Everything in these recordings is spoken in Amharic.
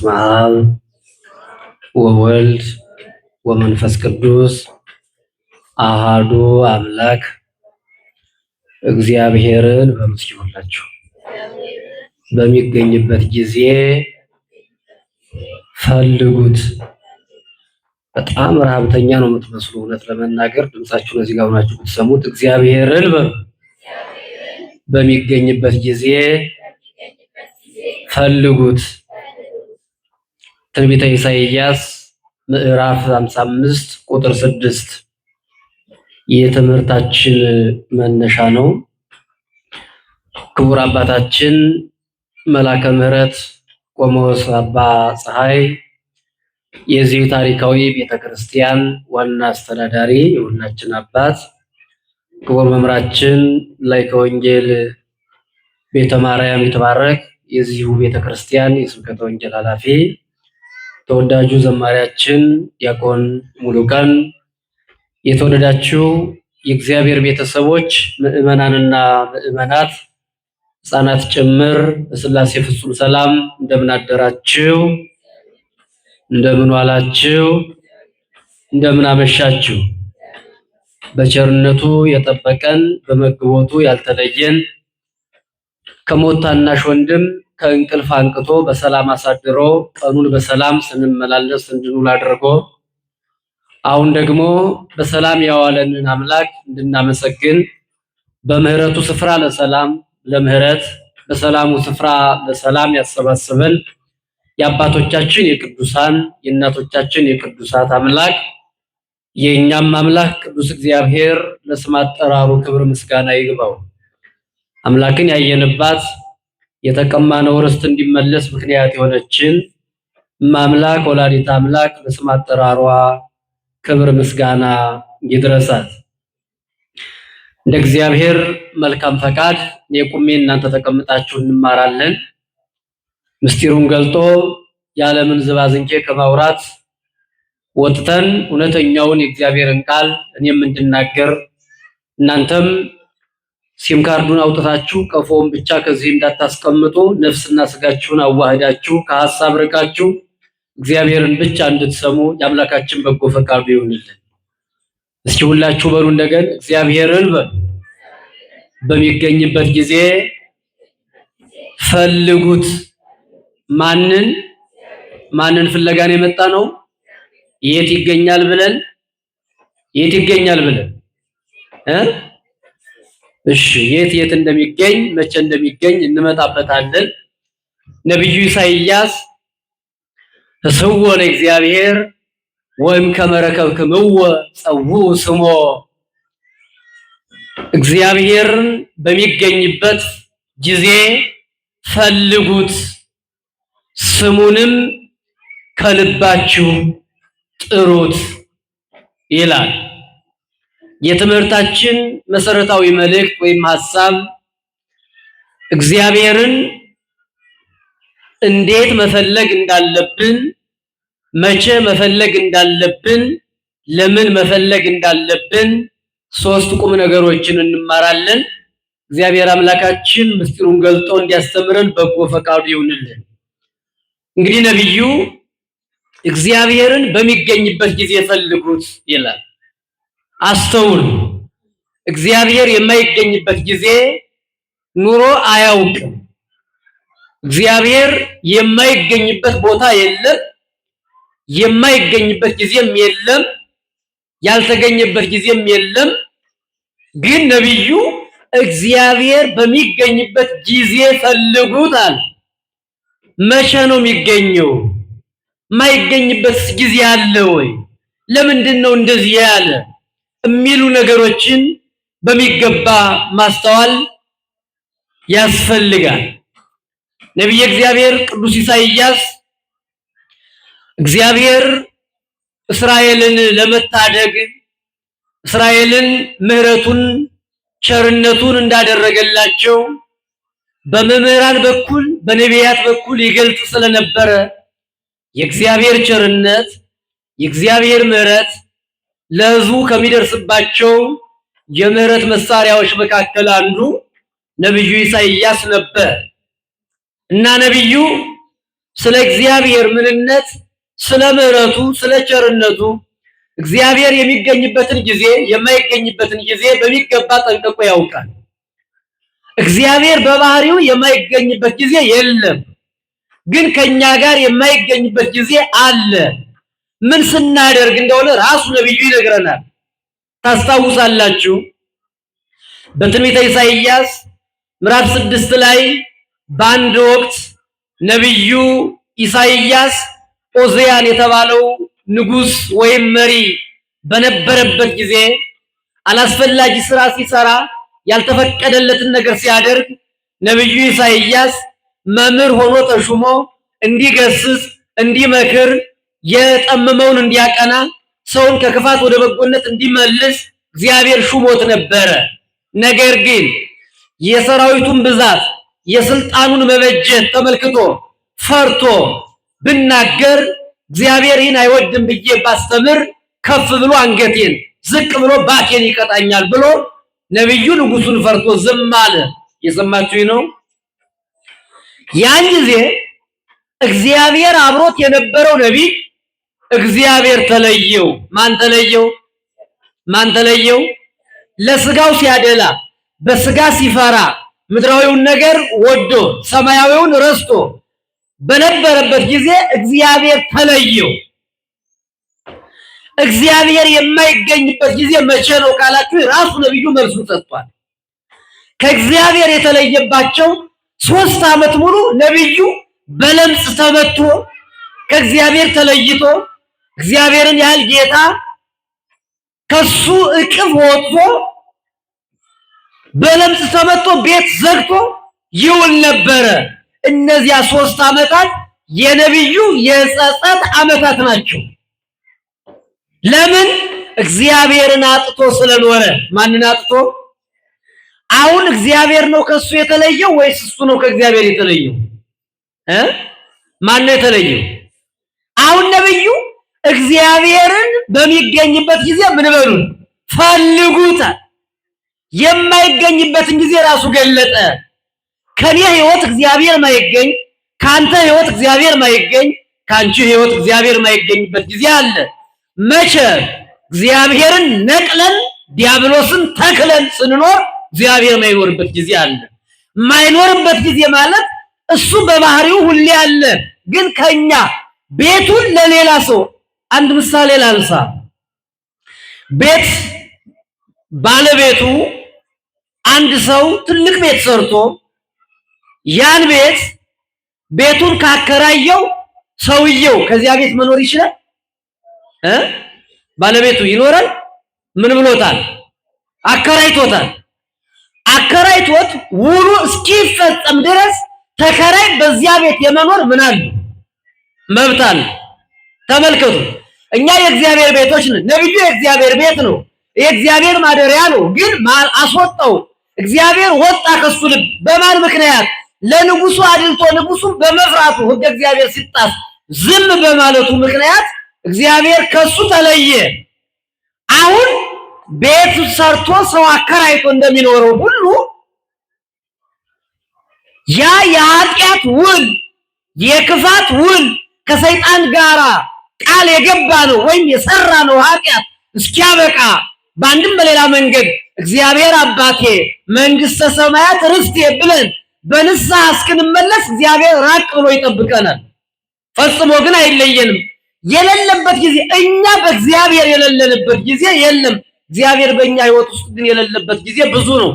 በስመ አብ ወወልድ ወመንፈስ ቅዱስ አሃዱ አምላክ እግዚአብሔርን በምስሉላችሁ በሚገኝበት ጊዜ ፈልጉት። በጣም ረሃብተኛ ነው የምትመስሉ። እውነት ለመናገር ድምጻችሁን እዚህ ጋር ሆናችሁ ብትሰሙት እግዚአብሔርን በሚገኝበት ጊዜ ፈልጉት። ትንቢተ ኢሳይያስ ምዕራፍ 55 ቁጥር 6 የትምህርታችን መነሻ ነው። ክቡር አባታችን መላከ ምሕረት ቆሞስ አባ ፀሐይ የዚህ ታሪካዊ ቤተክርስቲያን ዋና አስተዳዳሪ የሁላችን አባት፣ ክቡር መምህራችን ላይከ ወንጌል ቤተ ማርያም ይትባረክ የዚሁ ቤተክርስቲያን የስብከተ ወንጌል ኃላፊ፣ ተወዳጁ ዘማሪያችን ዲያቆን ሙሉቀን፣ የተወደዳችሁ የእግዚአብሔር ቤተሰቦች ምዕመናንና ምዕመናት፣ ሕፃናት ጭምር በሥላሴ ፍጹም ሰላም እንደምን አደራችሁ? እንደምን ዋላችሁ? እንደምን አመሻችሁ? በቸርነቱ የጠበቀን በመግቦቱ ያልተለየን ከሞት ታናሽ ወንድም ከእንቅልፍ አንቅቶ በሰላም አሳድሮ ቀኑን በሰላም ስንመላለስ እንድንውል አድርጎ አሁን ደግሞ በሰላም ያዋለንን አምላክ እንድናመሰግን በምህረቱ ስፍራ ለሰላም ለምህረት በሰላሙ ስፍራ ለሰላም ያሰባሰበን የአባቶቻችን የቅዱሳን የእናቶቻችን የቅዱሳት አምላክ የእኛም አምላክ ቅዱስ እግዚአብሔር ለስም አጠራሩ ክብር ምስጋና ይግባው። አምላክን ያየንባት የተቀማነው ርስት እንዲመለስ ምክንያት የሆነችን ማምላክ ወላዲተ አምላክ ለስም አጠራሯ ክብር ምስጋና ይድረሳት። እንደ እግዚአብሔር መልካም ፈቃድ እኔ ቁሜ እናንተ ተቀምጣችሁ እንማራለን። ምስጢሩን ገልጦ የዓለምን ዝባዝንኬ ከማውራት ወጥተን እውነተኛውን የእግዚአብሔርን ቃል እኔም እንድናገር እናንተም ሲም ካርዱን አውጥታችሁ ቀፎውን ብቻ ከዚህ እንዳታስቀምጡ ነፍስና ስጋችሁን አዋህዳችሁ ከሐሳብ ርቃችሁ እግዚአብሔርን ብቻ እንድትሰሙ የአምላካችን በጎ ፈቃዱ ይሁንልን። እስኪ ሁላችሁ በሉ እንደገና እግዚአብሔርን በሚገኝበት ጊዜ ፈልጉት። ማንን ፍለጋን የመጣ ነው? የት ይገኛል ብለን እሺ የት እንደሚገኝ መቼ እንደሚገኝ እንመጣበታለን። ነብዩ ኢሳይያስ ተሰወ ለእግዚአብሔር ወይም ከመረከብክምወ ጸው ስሞ እግዚአብሔርን በሚገኝበት ጊዜ ፈልጉት፣ ስሙንም ከልባችሁ ጥሩት ይላል። የትምህርታችን መሰረታዊ መልእክት ወይም ሐሳብ እግዚአብሔርን እንዴት መፈለግ እንዳለብን፣ መቼ መፈለግ እንዳለብን፣ ለምን መፈለግ እንዳለብን ሶስት ቁም ነገሮችን እንማራለን። እግዚአብሔር አምላካችን ምስጢሩን ገልጦ እንዲያስተምረን በጎ ፈቃዱ ይሁንልን። እንግዲህ ነብዩ እግዚአብሔርን በሚገኝበት ጊዜ ፈልጉት ይላል። አስተውሉ። እግዚአብሔር የማይገኝበት ጊዜ ኑሮ አያውቅም። እግዚአብሔር የማይገኝበት ቦታ የለም፣ የማይገኝበት ጊዜም የለም፣ ያልተገኘበት ጊዜም የለም። ግን ነብዩ እግዚአብሔር በሚገኝበት ጊዜ ፈልጉት አለ። መቼ ነው የሚገኘው? የማይገኝበት ጊዜ አለ ወይ? ለምንድን ነው እንደዚህ ያለ የሚሉ ነገሮችን በሚገባ ማስተዋል ያስፈልጋል። ነብዩ እግዚአብሔር ቅዱስ ኢሳይያስ እግዚአብሔር እስራኤልን ለመታደግ እስራኤልን ምሕረቱን ቸርነቱን እንዳደረገላቸው በመምህራን በኩል በነቢያት በኩል ይገልጽ ስለነበረ የእግዚአብሔር ቸርነት የእግዚአብሔር ምሕረት ለሕዝቡ ከሚደርስባቸው የምሕረት መሳሪያዎች መካከል አንዱ ነብዩ ኢሳይያስ ነበር እና ነብዩ ስለ እግዚአብሔር ምንነት፣ ስለ ምሕረቱ፣ ስለ ቸርነቱ እግዚአብሔር የሚገኝበትን ጊዜ የማይገኝበትን ጊዜ በሚገባ ጠንቅቆ ያውቃል። እግዚአብሔር በባህሪው የማይገኝበት ጊዜ የለም፣ ግን ከኛ ጋር የማይገኝበት ጊዜ አለ። ምን ስናደርግ እንደሆነ ራሱ ነብዩ ይነግረናል። ታስታውሳላችሁ በትንቢተ ኢሳይያስ ምዕራፍ 6 ላይ በአንድ ወቅት ነብዩ ኢሳይያስ ኦዚያን የተባለው ንጉስ ወይም መሪ በነበረበት ጊዜ አላስፈላጊ ስራ ሲሰራ ያልተፈቀደለትን ነገር ሲያደርግ ነብዩ ኢሳይያስ መምህር ሆኖ ተሹሞ እንዲገስጽ እንዲመክር የጠመመውን እንዲያቀና ሰውን ከክፋት ወደ በጎነት እንዲመልስ እግዚአብሔር ሹሞት ነበረ። ነገር ግን የሰራዊቱን ብዛት የስልጣኑን መበጀት ተመልክቶ ፈርቶ ብናገር እግዚአብሔር ይህን አይወድም ብዬ ባስተምር ከፍ ብሎ አንገቴን ዝቅ ብሎ ባኬን ይቀጣኛል ብሎ ነብዩ ንጉሱን ፈርቶ ዝም አለ። የሰማችሁኝ ነው። ያን ጊዜ እግዚአብሔር አብሮት የነበረው ነቢይ እግዚአብሔር ተለየው። ማን ተለየው? ማን ተለየው? ለስጋው ሲያደላ በስጋ ሲፈራ ምድራዊውን ነገር ወዶ ሰማያዊውን ረስቶ በነበረበት ጊዜ እግዚአብሔር ተለየው። እግዚአብሔር የማይገኝበት ጊዜ መቼ ነው ካላችሁ ራሱ ነብዩ መልሱ ሰጥቷል። ከእግዚአብሔር የተለየባቸው 3 ዓመት ሙሉ ነብዩ በለምጽ ተመቶ ከእግዚአብሔር ተለይቶ እግዚአብሔርን ያህል ጌታ ከሱ እቅፍ ወጥቶ በለምጽ ተመቶ ቤት ዘግቶ ይውል ነበረ። እነዚያ 3 ዓመታት የነብዩ የጸጸት ዓመታት ናቸው። ለምን? እግዚአብሔርን አጥቶ ስለኖረ። ማንን አጥቶ? አሁን እግዚአብሔር ነው ከሱ የተለየው ወይስ እሱ ነው ከእግዚአብሔር የተለየው? ማን ነው የተለየው? አሁን ነብዩ እግዚአብሔርን በሚገኝበት ጊዜ ምን በሉ ፈልጉታል። የማይገኝበትን ጊዜ ራሱ ገለጠ። ከኔ ህይወት እግዚአብሔር ማይገኝ፣ ካንተ ህይወት እግዚአብሔር ማይገኝ፣ ካንቺ ህይወት እግዚአብሔር ማይገኝበት ጊዜ አለ። መቼ? እግዚአብሔርን ነቅለን ዲያብሎስን ተክለን ስንኖር እግዚአብሔር ማይኖርበት ጊዜ አለ። ማይኖርበት ጊዜ ማለት እሱ በባህሪው ሁሌ አለ፣ ግን ከኛ ቤቱን ለሌላ ሰው አንድ ምሳሌ ላንሳ። ቤት ባለቤቱ አንድ ሰው ትልቅ ቤት ሰርቶ ያን ቤቱን ካከራየው ሰውየው ከዚያ ቤት መኖር ይችላል? ባለቤቱ ይኖራል? ምን ብሎታል? አከራይቶታል። አከራይቶት ውሉ እስኪፈጸም ድረስ ተከራይ በዚያ ቤት የመኖር ምን አለ? መብት አለ። ተመልከቱ፣ እኛ የእግዚአብሔር ቤቶች ነን። ነብዩ የእግዚአብሔር ቤት ነው፣ የእግዚአብሔር ማደሪያ ነው። ግን አስወጣው። እግዚአብሔር ወጣ ከሱ ልብ። በማን ምክንያት? ለንጉሱ አድልቶ ንጉሱን በመፍራቱ ሕገ እግዚአብሔር ሲጣስ ዝም በማለቱ ምክንያት እግዚአብሔር ከሱ ተለየ። አሁን ቤት ሰርቶ ሰው አከራይቶ እንደሚኖረው ሁሉ ያ የኃጢአት ውል የክፋት ውል ከሰይጣን ጋራ ቃል የገባ ነው ወይም የሰራ ነው ኃጢአት እስኪያበቃ በአንድም በሌላ መንገድ እግዚአብሔር አባቴ መንግስተ ሰማያት ርስቴ ብለን በንስሐ እስክንመለስ እግዚአብሔር ራቅ ብሎ ይጠብቀናል። ፈጽሞ ግን አይለየንም። የሌለበት ጊዜ እኛ በእግዚአብሔር የሌለንበት ጊዜ የለም። እግዚአብሔር በእኛ ህይወት ውስጥ ግን የሌለበት ጊዜ ብዙ ነው።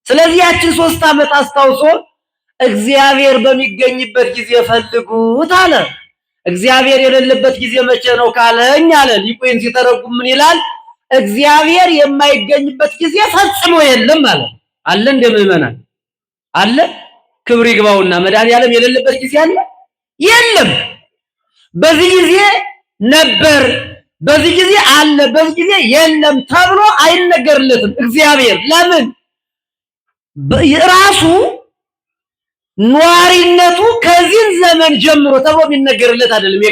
ስለዚህ ያችን 3 ዓመት አስታውሶ እግዚአብሔር በሚገኝበት ጊዜ ፈልጉት አለ። እግዚአብሔር የሌለበት ጊዜ መቼ ነው ካለኝ አለ ሊቁ ሲተረጉም ምን ይላል? እግዚአብሔር የማይገኝበት ጊዜ ፈጽሞ የለም አለ። አለ እንደ ምዕመናን አለ። ክብር ይግባውና መድኃኒዓለም የሌለበት ጊዜ አለ? የለም። በዚህ ጊዜ ነበር፣ በዚህ ጊዜ አለ፣ በዚህ ጊዜ የለም ተብሎ አይነገርለትም። እግዚአብሔር ለምን? ራሱ ኗሪነቱ ከዚህ ዘመን ጀምሮ ተብሎ የሚነገርለት አይደለም።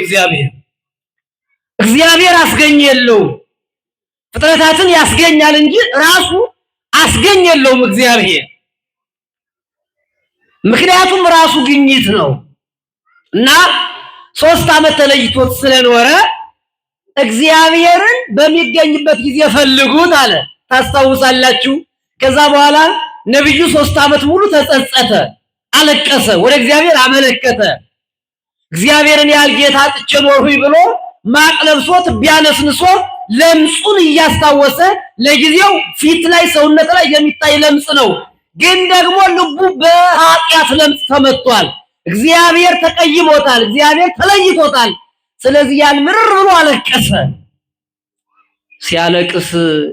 እግዚአብሔር አስገኝ የለውም። ፍጥረታትን ያስገኛል እንጂ ራሱ አስገኝ የለውም እግዚአብሔር። ምክንያቱም ራሱ ግኝት ነው። እና 3 ዓመት ተለይቶት ስለኖረ እግዚአብሔርን በሚገኝበት ጊዜ ፈልጉት አለ። ታስታውሳላችሁ? ከዛ በኋላ ነብዩ 3 ዓመት ሙሉ ተጸጸተ፣ አለቀሰ፣ ወደ እግዚአብሔር አመለከተ። እግዚአብሔርን ያህል ጌታ ጥቼ ኖርሁኝ ብሎ ማቅ ለብሶ ቢያነስንሶ ለምጹን እያስታወሰ ለጊዜው ፊት ላይ ሰውነት ላይ የሚታይ ለምጽ ነው፣ ግን ደግሞ ልቡ በኃጢአት ለምጽ ተመቷል። እግዚአብሔር ተቀይሞታል፣ እግዚአብሔር ተለይቶታል። ስለዚህ ያን ምርር ብሎ አለቀሰ። ሲያለቅስ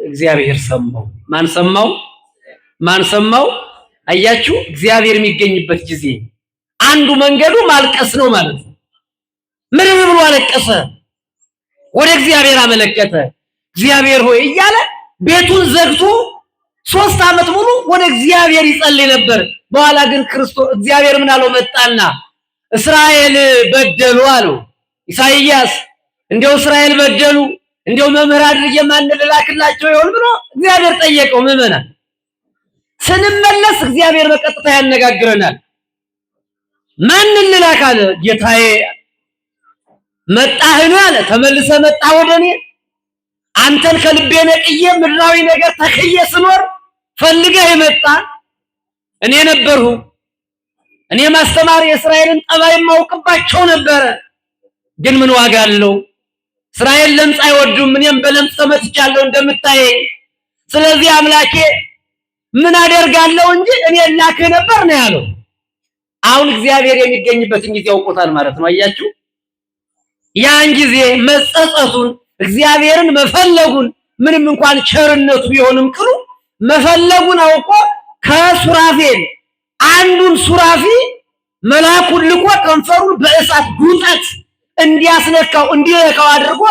እግዚአብሔር ሰማው። ማን ሰማው? ማን ሰማው? አያችሁ፣ እግዚአብሔር የሚገኝበት ጊዜ አንዱ መንገዱ ማልቀስ ነው ማለት ነው። ምርር ብሎ አለቀሰ፣ ወደ እግዚአብሔር አመለከተ። እግዚአብሔር ሆይ እያለ ቤቱን ዘግቶ 3 ዓመት ሙሉ ወደ እግዚአብሔር ይጸልይ ነበር። በኋላ ግን እግዚአብሔር ምን አለው? መጣና እስራኤል በደሉ አለው። ኢሳይያስ እንደው እስራኤል በደሉ እንደው መምህር አድርጌ ማን ልላክላቸው ይሆን ብሎ እግዚአብሔር ጠየቀው። ምዕመናን ስንመለስ እግዚአብሔር በቀጥታ ያነጋግረናል። ማን ልላክ አለ። ጌታዬ መጣህን አለ። ተመልሰ መጣ ወደኔ። አንተን ከልቤ ነቅዬ ምድራዊ ነገር ተክዬ ስኖር ፈልገህ የመጣ እኔ ነበርሁ። እኔ ማስተማር የእስራኤልን ጠባይ ማውቅባቸው ነበረ። ግን ምን ዋጋ አለው? እስራኤል ለምጽ አይወዱም፣ እኔም በለምጽ ተመትቻለሁ እንደምታየኝ። ስለዚህ አምላኬ ምን አደርጋለሁ እንጂ እኔ ላክህ ነበር ነው ያለው። አሁን እግዚአብሔር የሚገኝበትን ጊዜ ያውቆታል ማለት ነው። አያችሁ፣ ያን ጊዜ መጸጸቱን እግዚአብሔርን መፈለጉን ምንም እንኳን ቸርነቱ ቢሆንም ቅሉ መፈለጉን አውቆ ከሱራፌል አንዱን ሱራፊ መልአኩን ልኮ ከንፈሩን በእሳት ዱጠት እንዲያስነካው እንዲነካው አድርጎ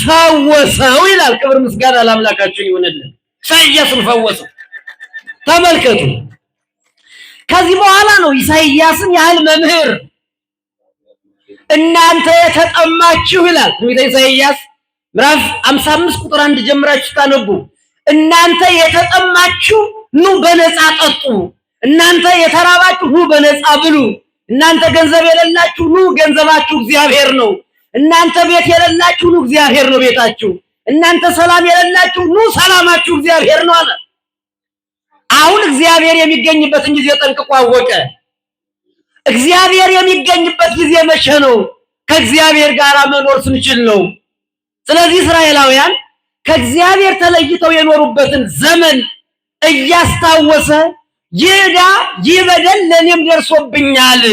ፈወሰው ይላል። ክብር ምስጋና ለአምላካችን ይሁንልን። ኢሳይያስን ፈወሰው። ተመልከቱ። ከዚህ በኋላ ነው ኢሳይያስን ያህል መምህር እናንተ የተጠማችሁ ይላል ትንቢተ ኢሳይያስ ምዕራፍ 55 ቁጥር 1 ጀምራችሁ ታነቡ። እናንተ የተጠማችሁ ኑ በነፃ ጠጡ፣ እናንተ የተራባችሁ ኑ በነፃ ብሉ፣ እናንተ ገንዘብ የሌላችሁ ኑ ገንዘባችሁ እግዚአብሔር ነው፣ እናንተ ቤት የሌላችሁ ኑ እግዚአብሔር ነው ቤታችሁ፣ እናንተ ሰላም የሌላችሁ ኑ ሰላማችሁ እግዚአብሔር ነው አለ። አሁን እግዚአብሔር የሚገኝበትን ጊዜ ጠንቅቆ አወቀ። እግዚአብሔር የሚገኝበት ጊዜ መቼ ነው? ከእግዚአብሔር ጋር መኖር ስንችል ነው። ስለዚህ እስራኤላውያን ከእግዚአብሔር ተለይተው የኖሩበትን ዘመን እያስታወሰ ይዳ ይበደል ለኔም ደርሶብኛል፣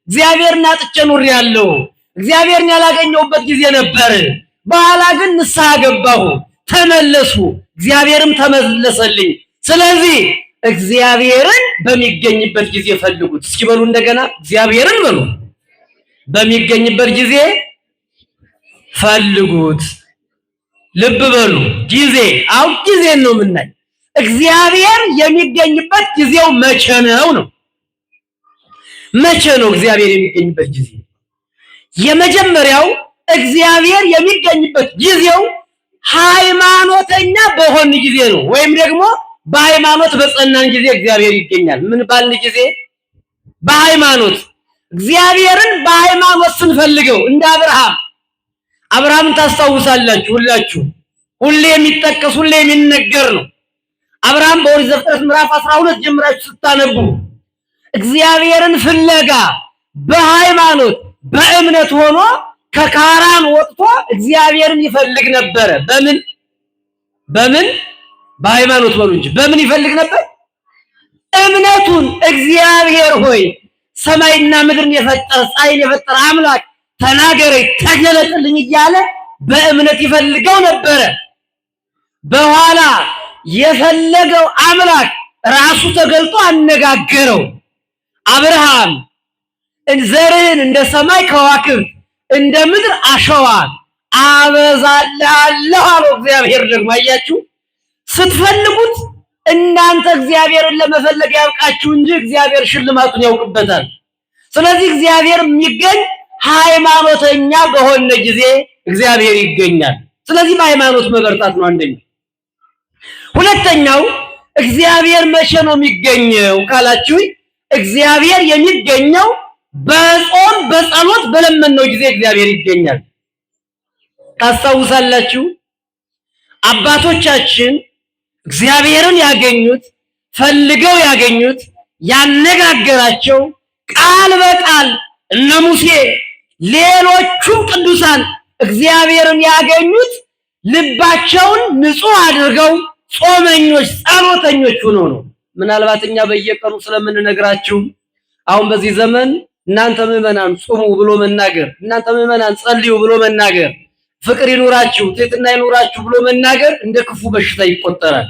እግዚአብሔርን አጥቼ ኖሬያለሁ፣ እግዚአብሔርን ያላገኘሁበት ጊዜ ነበር፣ በኋላ ግን ንስሐ ገባሁ፣ ተመለሱ፣ እግዚአብሔርም ተመለሰልኝ። ስለዚህ እግዚአብሔርን በሚገኝበት ጊዜ ፈልጉት። እስኪ በሉ እንደገና እግዚአብሔርን በሉ በሚገኝበት ጊዜ ፈልጉት። ልብ በሉ ጊዜ፣ አሁን ጊዜን ነው የምናይ። እግዚአብሔር የሚገኝበት ጊዜው መቼ ነው ነው? መቼ ነው እግዚአብሔር የሚገኝበት ጊዜ? የመጀመሪያው እግዚአብሔር የሚገኝበት ጊዜው ሃይማኖተኛ በሆን ጊዜ ነው። ወይም ደግሞ በሃይማኖት በጸናን ጊዜ እግዚአብሔር ይገኛል። ምን ባልን ጊዜ? በሃይማኖት እግዚአብሔርን በሃይማኖት ስንፈልገው እንደ አብርሃምን ታስታውሳላችሁ ሁላችሁ። ሁሌ የሚጠቀስ ሁሌ የሚነገር ነው። አብርሃም በኦሪት ዘፍጥረት ምዕራፍ 12 ጀምራችሁ ስታነቡ እግዚአብሔርን ፍለጋ በሃይማኖት በእምነት ሆኖ ከካራን ወጥቶ እግዚአብሔርን ይፈልግ ነበረ። በምን በሃይማኖት በሉ እንጂ በምን ይፈልግ ነበር? እምነቱን እግዚአብሔር ሆይ ሰማይና ምድርን የፈጠረ ፀሐይን የፈጠረ አምላክ ተናገረኝ ተገለጥልኝ እያለ በእምነት ይፈልገው ነበረ። በኋላ የፈለገው አምላክ ራሱ ተገልጦ አነጋገረው። አብርሃም ዘርህን እንደ ሰማይ ከዋክብት እንደ ምድር አሸዋ አበዛልሃለሁ አለው። እግዚአብሔር ደግሞ አያችሁ፣ ስትፈልጉት እናንተ እግዚአብሔርን ለመፈለግ ያብቃችሁ እንጂ እግዚአብሔር ሽልማቱን ያውቅበታል። ስለዚህ እግዚአብሔር የሚገኝ ሃይማኖተኛ በሆነ ጊዜ እግዚአብሔር ይገኛል። ስለዚህ በሃይማኖት መበርታት ነው አንደኛው። ሁለተኛው እግዚአብሔር መቼ ነው የሚገኘው ካላችሁ፣ እግዚአብሔር የሚገኘው በጾም በጸሎት በለመነው ጊዜ እግዚአብሔር ይገኛል። ታስታውሳላችሁ አባቶቻችን እግዚአብሔርን ያገኙት ፈልገው ያገኙት ያነጋገራቸው ቃል በቃል እነ ሙሴ ሌሎቹም ቅዱሳን እግዚአብሔርን ያገኙት ልባቸውን ንጹህ አድርገው ጾመኞች ጸሎተኞች ሆነው ነው። ምናልባት እኛ በየቀኑ ስለምንነግራችሁ አሁን በዚህ ዘመን እናንተ ምዕመናን ጾሙ ብሎ መናገር፣ እናንተ ምዕመናን ጸልዩ ብሎ መናገር፣ ፍቅር ይኑራችሁ ትሕትና ይኑራችሁ ብሎ መናገር እንደ ክፉ በሽታ ይቆጠራል።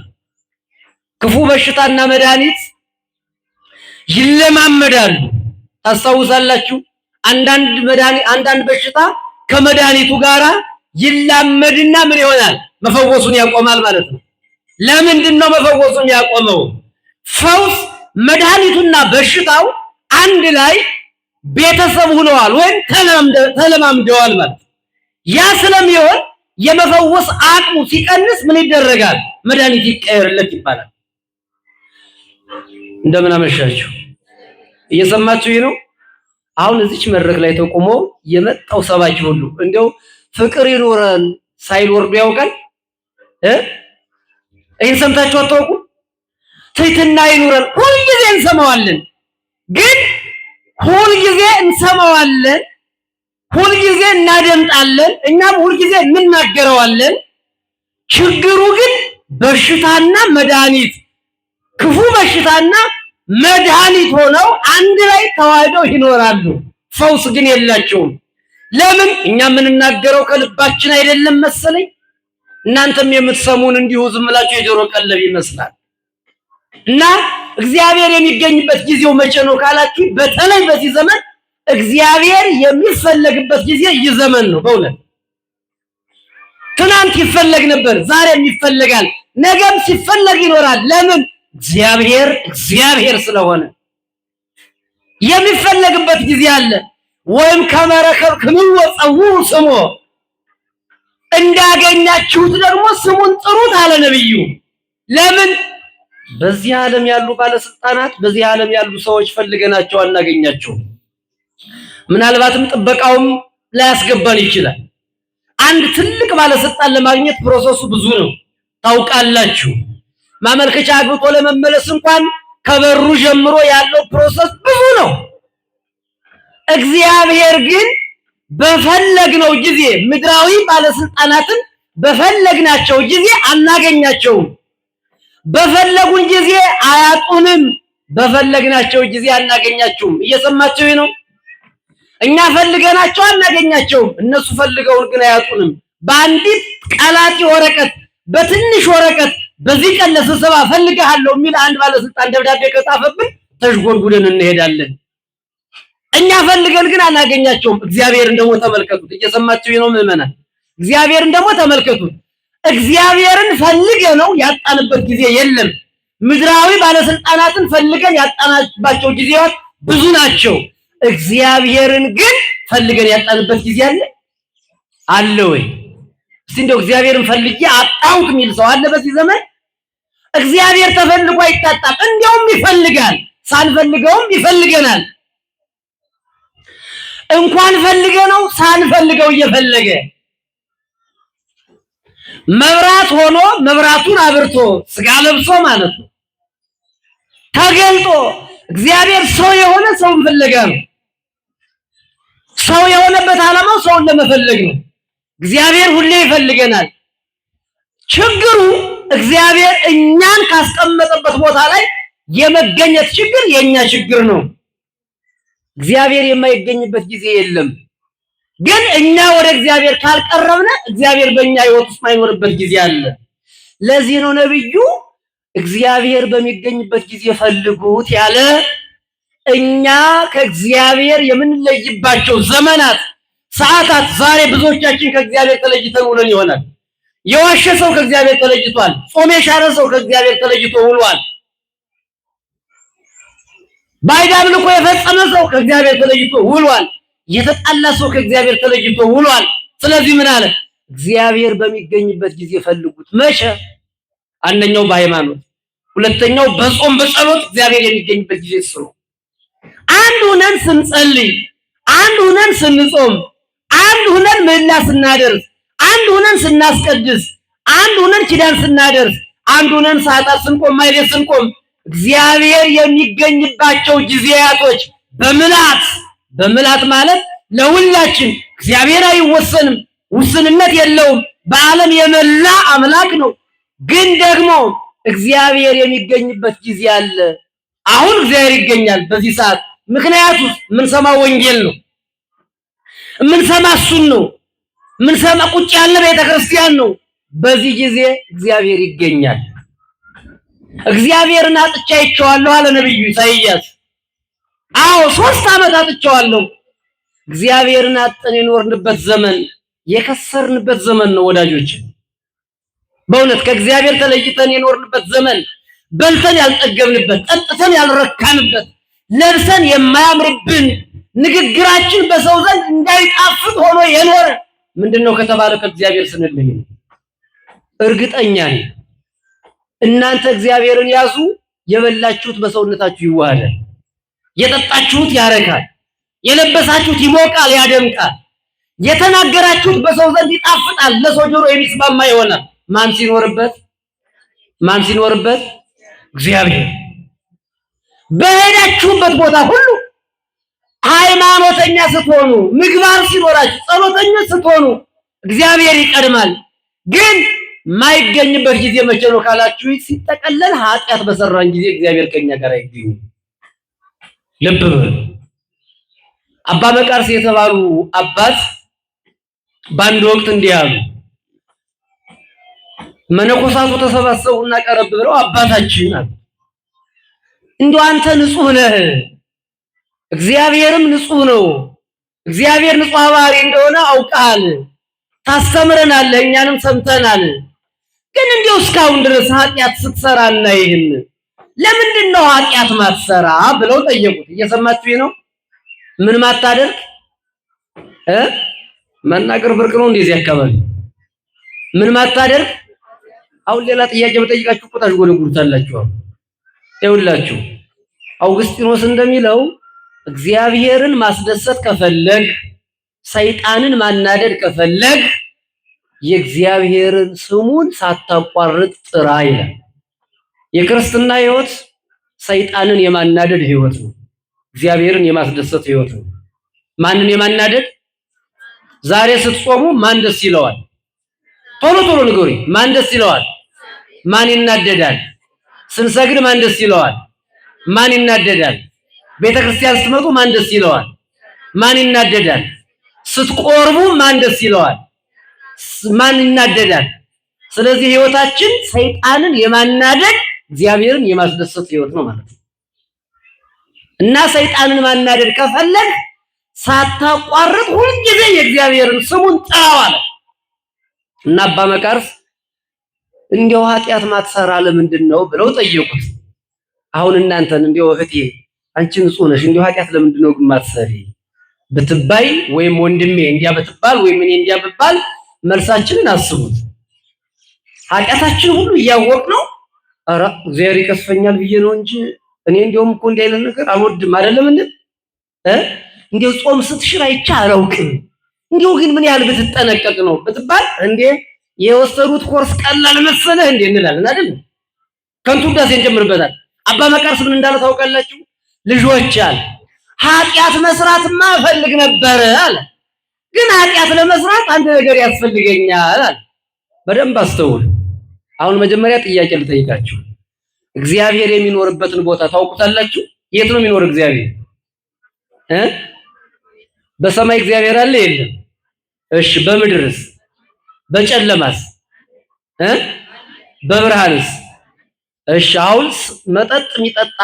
ክፉ በሽታና መድኃኒት ይለማመዳሉ። ታስታውሳላችሁ አንዳንድ በሽታ ከመድኃኒቱ ጋራ ይላመድና ምን ይሆናል? መፈወሱን ያቆማል ማለት ነው። ለምንድን ነው መፈወሱን ያቆመው? ፈውስ መድኃኒቱና በሽታው አንድ ላይ ቤተሰብ ሆነዋል ወይም ተለማምደዋል ማለት ነው። ያ ስለሚሆን የመፈወስ አቅሙ ሲቀንስ ምን ይደረጋል? መድኃኒት ይቀየርለት ይባላል። እንደምን አመሻችሁ? እየሰማችሁ ነው? አሁን እዚች መድረክ ላይ ተቆሞ የመጣው ሰባኪ ሁሉ እንደው ፍቅር ይኖረን ሳይኖር ያውቃል? ይህን ሰምታችሁ አታውቁ? ትሕትና ይኑረን ሁልጊዜ እንሰማዋለን። ግን ሁልጊዜ እንሰማዋለን፣ ሁልጊዜ እናደምጣለን፣ እኛም ሁልጊዜ እንናገረዋለን። ችግሩ ግን በሽታና መድኃኒት ክፉ በሽታና መድኃኒት ሆነው አንድ ላይ ተዋህደው ይኖራሉ። ፈውስ ግን የላቸውም። ለምን? እኛ የምንናገረው ከልባችን አይደለም መሰለኝ። እናንተም የምትሰሙን እንዲሁ ዝም ብላችሁ የጆሮ ቀለብ ይመስላል። እና እግዚአብሔር የሚገኝበት ጊዜው መቼ ነው ካላችሁ፣ በተለይ በዚህ ዘመን እግዚአብሔር የሚፈለግበት ጊዜ ይህ ዘመን ነው። በእውነት ትናንት ይፈለግ ነበር፣ ዛሬም ይፈለጋል፣ ነገም ሲፈለግ ይኖራል። ለምን? እግዚአብሔር ስለሆነ የሚፈለግበት ጊዜ አለ። ወይም ከመረከብ ከመወጸው ስሞ እንዳገኛችሁት ደግሞ ስሙን ጥሩት አለ ነብዩ። ለምን? በዚህ ዓለም ያሉ ባለስልጣናት፣ በዚህ ዓለም ያሉ ሰዎች ፈልገናቸው አናገኛቸውም። ምናልባትም ጥበቃውም ላያስገባን ይችላል። አንድ ትልቅ ባለስልጣን ለማግኘት ፕሮሰሱ ብዙ ነው። ታውቃላችሁ። ማመልከቻ አግብቶ ለመመለስ እንኳን ከበሩ ጀምሮ ያለው ፕሮሰስ ብዙ ነው። እግዚአብሔር ግን በፈለግነው ጊዜ ምድራዊ ባለስልጣናትን በፈለግናቸው ጊዜ አናገኛቸውም። በፈለጉን ጊዜ አያጡንም፣ በፈለግናቸው ጊዜ አናገኛቸውም። እየሰማችሁ ነው? እኛ ፈልገናቸው አናገኛቸውም፣ እነሱ ፈልገውን ግን አያጡንም። በአንዲት ቀላጢ ወረቀት፣ በትንሽ ወረቀት በዚህ ቀን ለስብሰባ ፈልጋለሁ የሚል አንድ ባለስልጣን ደብዳቤ ከጻፈብን ተሽጎርጉደን እንሄዳለን። እኛ ፈልገን ግን አናገኛቸውም። እግዚአብሔርን ደግሞ ተመልከቱት። እየሰማችሁ ነው ምዕመናን? እግዚአብሔርን ደግሞ ተመልከቱት። እግዚአብሔርን ፈልገነው ያጣንበት ጊዜ የለም። ምድራዊ ባለስልጣናትን ፈልገን ያጣናባቸው ጊዜዎች ብዙ ናቸው። እግዚአብሔርን ግን ፈልገን ያጣንበት ጊዜ አለ ወይ? እስቲ እንደው እግዚአብሔርን ፈልጌ አጣሁት የሚል ሰው አለ በዚህ ዘመን? እግዚአብሔር ተፈልጎ አይታጣም፣ እንዲያውም ይፈልጋል። ሳንፈልገውም ይፈልገናል። እንኳን ፈልገነው ሳንፈልገው እየፈለገ መብራት ሆኖ መብራቱን አብርቶ ስጋ ለብሶ ማለት ነው ተገልጦ እግዚአብሔር ሰው የሆነ ሰውን ፍለጋ ነው። ሰው የሆነበት ዓላማው ሰውን ለመፈለግ ነው። እግዚአብሔር ሁሌ ይፈልገናል። ችግሩ እግዚአብሔር እኛን ካስቀመጠበት ቦታ ላይ የመገኘት ችግር የኛ ችግር ነው። እግዚአብሔር የማይገኝበት ጊዜ የለም። ግን እኛ ወደ እግዚአብሔር ካልቀረብነ እግዚአብሔር በእኛ ሕይወት ውስጥ የማይኖርበት ጊዜ አለ። ለዚህ ነው ነብዩ እግዚአብሔር በሚገኝበት ጊዜ ፈልጉት ያለ። እኛ ከእግዚአብሔር የምንለይባቸው ዘመናት፣ ሰዓታት ዛሬ ብዙዎቻችን ከእግዚአብሔር ተለይተን ውለን ይሆናል። የዋሸ ሰው ከእግዚአብሔር ተለይቷል። ጾም የሻረ ሰው ከእግዚአብሔር ተለይቶ ውሏል። ባዕድ አምልኮ የፈጸመ ሰው ከእግዚአብሔር ተለይቶ ውሏል። የተጣላ ሰው ከእግዚአብሔር ተለይቶ ውሏል። ስለዚህ ምን አለ? እግዚአብሔር በሚገኝበት ጊዜ ፈልጉት። መቼ? አንደኛው በሃይማኖት፣ ሁለተኛው በጾም በጸሎት እግዚአብሔር የሚገኝበት ጊዜ እሱ ነው። አንድ ሆነን ስንጸልይ፣ አንድ ሆነን ስንጾም፣ አንድ ሆነን ምህላ ስናደርስ፣ አንድ ሆነን ስናስቀድስ፣ አንድ ሆነን ኪዳን ስናደርስ፣ አንድ ሆነን ሰዓታት ስንቆም፣ ማህሌት ስንቆም እግዚአብሔር የሚገኝባቸው ጊዜያቶች በምልአት ማለት ለሁላችን እግዚአብሔር አይወሰንም፣ ውስንነት የለውም። በዓለም የመላ አምላክ ነው። ግን ደግሞ እግዚአብሔር የሚገኝበት ጊዜ አለ። አሁን እግዚአብሔር ይገኛል በዚህ ሰዓት። ምክንያቱ የምንሰማው ወንጌል ነው። የምንሰማ እሱን ነው። የምንሰማ ቁጭ ያለ ቤተክርስቲያን ነው። በዚህ ጊዜ እግዚአብሔር ይገኛል። እግዚአብሔርን አጥቻ አይቼዋለሁ አለ ነብዩ ኢሳይያስ። አዎ 3 ዓመት አጥቼዋለሁ። እግዚአብሔርን አጥተን የኖርንበት ዘመን የከሰርንበት ዘመን ነው ወዳጆች። በእውነት ከእግዚአብሔር ተለይተን የኖርንበት ዘመን፣ በልተን ያልጠገብንበት፣ ጠጥተን ያልረካንበት፣ ለብሰን የማያምርብን፣ ንግግራችን በሰው ዘንድ እንዳይጣፍጥ ሆኖ የኖረ ምንድነው ከተባለ ከእግዚአብሔር ስንለይ ነው። እርግጠኛ ነኝ እናንተ እግዚአብሔርን ያዙ፣ የበላችሁት በሰውነታችሁ ይዋሃዳል፣ የጠጣችሁት ያረካል፣ የለበሳችሁት ይሞቃል ያደምቃል፣ የተናገራችሁት በሰው ዘንድ ይጣፍጣል፣ ለሰው ጆሮ የሚስማማ ይሆናል። ማን ሲኖርበት? እግዚአብሔር። በሄዳችሁበት ቦታ ሁሉ ሃይማኖተኛ ስትሆኑ፣ ምግባር ሲኖራችሁ፣ ጸሎተኞች ስትሆኑ እግዚአብሔር ይቀድማል። ግን ማይገኝበት ጊዜ መቼ ነው ካላችሁ፣ ሲጠቀለል ኃጢአት በሰራን ጊዜ እግዚአብሔር ከኛ ጋር አይገኝም። ልብ በሉ። አባ መቃርስ የተባሉ አባት በአንድ ወቅት እንዲህ አሉ። መነኮሳቱ ተሰባሰቡና ቀረብ ብለው አባታችን አሉ፣ እንደው አንተ ንጹህ ነህ፣ እግዚአብሔርም ንጹህ ነው፣ እግዚአብሔር ንጹህ ባህሪ እንደሆነ አውቃል፣ ታስተምረናለህ፣ እኛንም ሰምተናል። ግን እንደው እስካሁን ድረስ ኃጢአት ስትሰራ እናይህን፣ ለምንድን ነው ኃጢአት ማትሰራ ብለው ጠየቁት። እየሰማችሁ ነው? ምን ማታደርግ መናገር ብርቅ ነው እንደዚህ አካባቢ። ምን ማታደርግ? አሁን ሌላ ጥያቄ በጠይቃችሁ ቁጣሽ ጎለጉሉታላችሁ። ይኸውላችሁ አውግስጢኖስ እንደሚለው እግዚአብሔርን ማስደሰት ከፈለግ፣ ሰይጣንን ማናደድ ከፈለግ የእግዚአብሔርን ስሙን ሳታቋርጥ ጥራ ይላል። የክርስትና ሕይወት ሰይጣንን የማናደድ ሕይወት ነው። እግዚአብሔርን የማስደሰት ሕይወት ነው። ማንን የማናደድ? ዛሬ ስትጾሙ ማን ደስ ይለዋል? ቶሎ ንገሩኝ። ማን ደስ ይለዋል? ማን ይናደዳል? ስንሰግድ ማን ደስ ይለዋል? ማን ይናደዳል? ቤተክርስቲያን ስትመጡ ማን ደስ ይለዋል? ማን ይናደዳል? ስትቆርቡ ማን ደስ ይለዋል? ማን ይናደዳል? ስለዚህ ሕይወታችን ሰይጣንን የማናደድ እግዚአብሔርን የማስደሰት ሕይወት ነው ማለት ነው። እና ሰይጣንን ማናደድ ከፈለግ ሳታቋርጥ ሁልጊዜ የእግዚአብሔርን ስሙን ጥራው አለ። እና አባ መቃርስ እንዲያው ኃጢአት ማትሰራ ለምንድን ነው ብለው ጠየቁት። አሁን እናንተን እንዲያው እህቴ አንቺ ንጹህ ነሽ፣ እንዲያው ኃጢአት ለምንድን ነው ግን ማትሰሪ ብትባይ፣ ወይም ወንድሜ እንዲያ ብትባል፣ ወይም እኔ እንዲያ ብባል መልሳችንን አስቡት። ኃጢአታችን ሁሉ እያወቅ ነው ኧረ እግዚአብሔር ይቀስፈኛል ብዬ ነው እንጂ እኔ እንዲያውም እኮ እንዲህ አይነት ነገር አልወድም አይደለም እንዴ? እንዲያው ጾም ስትሽር አይቼ አላውቅም፣ እንዲያው ግን ምን ያህል ብትጠነቀቅ ነው ብትባል፣ እንዴ የወሰዱት ኮርስ ቀላል መሰለህ እንዴ እንላለን አይደል? ከንቱ ውዳሴ እንጀምርበታል። አባ መቃርስ ምን እንዳለ ታውቃላችሁ? ልጆች አለ ኃጢአት መስራትማ እፈልግ ነበር አለ፣ ግን ኃጢአት ለመስራት አንድ ነገር ያስፈልገኛል አለ። በደንብ አስተውል። አሁን መጀመሪያ ጥያቄ ልጠይቃችሁ። እግዚአብሔር የሚኖርበትን ቦታ ታውቁታላችሁ? የት ነው የሚኖር እግዚአብሔር? በሰማይ እግዚአብሔር አለ የለም? እሺ በምድርስ? በጨለማስ? በብርሃንስ? እሺ አሁን መጠጥ የሚጠጣ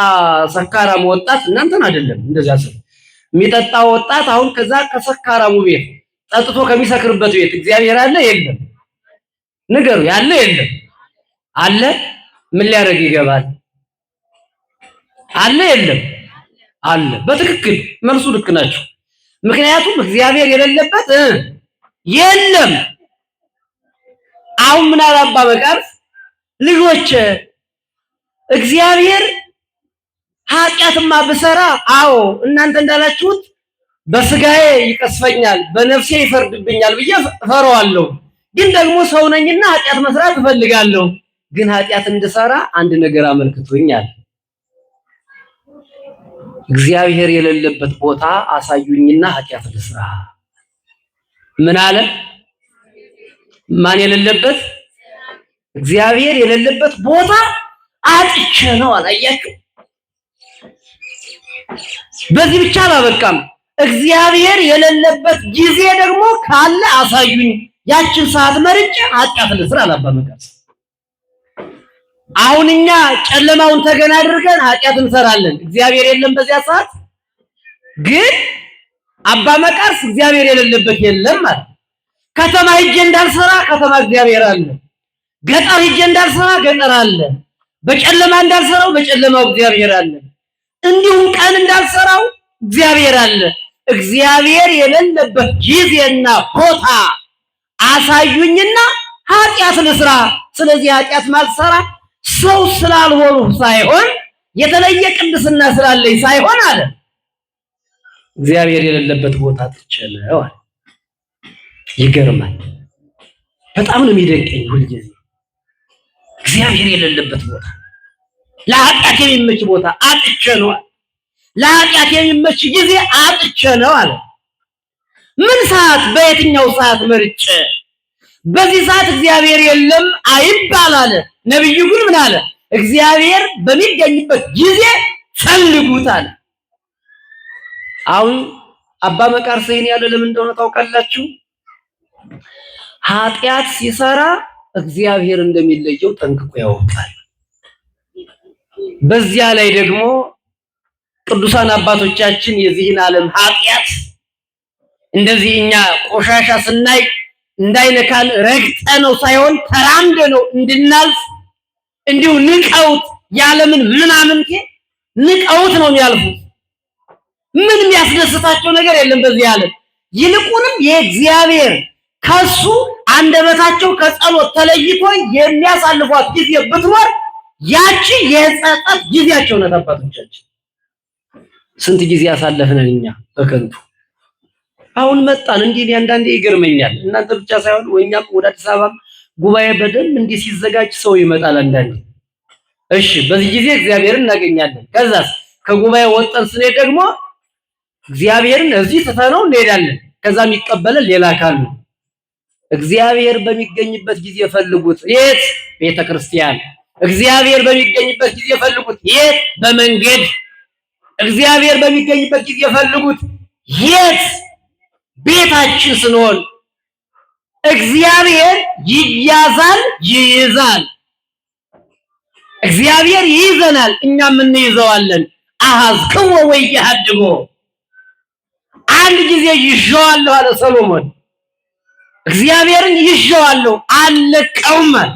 ሰካራሙ ወጣት እናንተን አይደለም እንደዚያ ሰው የሚጠጣ ወጣት አሁን ከዛ ከሰካራሙ ቤት ጠጥቶ ከሚሰክርበት ቤት እግዚአብሔር አለ የለም? ንገሩ። ያለ የለም? አለ። ምን ሊያደርግ ይገባል? አለ የለም? አለ። በትክክል መልሱ ልክ ናቸው። ምክንያቱም እግዚአብሔር የሌለበት የለም። አሁን ምን አለ አባ መቃርስ? ልጆች እግዚአብሔር ኃጢአትማ ብሰራ አዎ እናንተ እንዳላችሁት በስጋዬ ይቀስፈኛል በነፍሴ ይፈርድብኛል ብዬ እፈራዋለሁ። ግን ደግሞ ሰው ነኝና ኃጢአት መስራት እፈልጋለሁ። ግን ኃጢአት እንድሰራ አንድ ነገር አመልክቶኛል። እግዚአብሔር የሌለበት ቦታ አሳዩኝና ኃጢአት ልስራ። ምን አለ? ማን የሌለበት? እግዚአብሔር የሌለበት ቦታ አጥቼ ነው አላያችሁ? በዚህ ብቻ አላበቃም። እግዚአብሔር የሌለበት ጊዜ ደግሞ ካለ አሳዩኝ፣ ያችን ሰዓት መርጬ ኃጢአት ልስራ አለ አባ መቃርስ። አሁን እኛ ጨለማውን ተገን አድርገን ኃጢአት እንሰራለን። እግዚአብሔር የለም በዚያ ሰዓት። ግን አባ መቃርስ እግዚአብሔር የሌለበት የለም ማለት ከተማ ሂጄ እንዳልሰራ ከተማ እግዚአብሔር አለ። ገጠር ሂጄ እንዳልሰራ ገጠር አለ። በጨለማ እንዳልሰራው በጨለማው እግዚአብሔር አለ። እንዲሁም ቀን እንዳልሰራው እግዚአብሔር አለ። እግዚአብሔር የሌለበት ጊዜና ቦታ አሳዩኝና ኃጢአት ልስራ። ስለዚህ ኃጢአት ማልሰራ ሰው ስላልሆኑ ሳይሆን የተለየ ቅድስና ስላለኝ ሳይሆን አለ እግዚአብሔር የሌለበት ቦታ ትችለው አለ። ይገርማል። በጣም ነው የሚደንቀኝ ሁልጊዜ እግዚአብሔር የሌለበት ቦታ ለኃጢአት የሚመች ቦታ አጥቼ ነው። ለኃጢአት የሚመች ጊዜ አጥቼ ነው አለ። ምን ሰዓት? በየትኛው ሰዓት መርጬ? በዚህ ሰዓት እግዚአብሔር የለም አይባል አለ። ነብዩ ግን ምን አለ? እግዚአብሔር በሚገኝበት ጊዜ ፈልጉት አለ። አሁን አባ መቃርስ ይሄን ያለ ለምን እንደሆነ ታውቃላችሁ? ኃጢአት ሲሰራ እግዚአብሔር እንደሚለየው ጠንቅቆ ያውቃል። በዚያ ላይ ደግሞ ቅዱሳን አባቶቻችን የዚህን ዓለም ኃጢአት እንደዚህ እኛ ቆሻሻ ስናይ እንዳይነካን ረግጠ ነው ሳይሆን ተራምደ ነው እንድናልፍ እንዲሁ ንቀውት ያለምን ምናምንቴ ንቀውት ነው የሚያልፉት። ምንም ያስደስታቸው ነገር የለም በዚህ ዓለም። ይልቁንም የእግዚአብሔር ከሱ አንደበታቸው ከጸሎት ተለይቶ የሚያሳልፏት ጊዜ ብትኖር ያቺ የጸጸት ጊዜያቸው ናት። አባቶቻችን ስንት ጊዜ ያሳለፍነን እኛ በከንቱ። አሁን መጣን እንዲህ አንዳንዴ ይገርመኛል። እናንተ ብቻ ሳይሆን ወኛም ወደ አዲስ አበባ ጉባኤ በደንብ እንዲህ ሲዘጋጅ ሰው ይመጣል አንዳንዴ። እሺ በዚህ ጊዜ እግዚአብሔርን እናገኛለን። ከዛስ ከጉባኤ ወጣን ስንሄድ ደግሞ እግዚአብሔርን እዚህ ትተነው እንሄዳለን። ከዛም ይቀበላል ሌላ አካል ነው። እግዚአብሔር በሚገኝበት ጊዜ ፈልጉት። የት? ቤተክርስቲያን። እግዚአብሔር በሚገኝበት ጊዜ ፈልጉት። የት? በመንገድ። እግዚአብሔር በሚገኝበት ጊዜ ፈልጉት። የት? ቤታችን ስንሆን። እግዚአብሔር ይያዛል፣ ይይዛል። እግዚአብሔር ይይዘናል፣ እኛም እንይዘዋለን። አሐዝክዎ ወኢያሃድጎ። አንድ ጊዜ ይዤዋለሁ አለ ሰሎሞን። እግዚአብሔርን ይዤዋለሁ አልለቀውም አለ።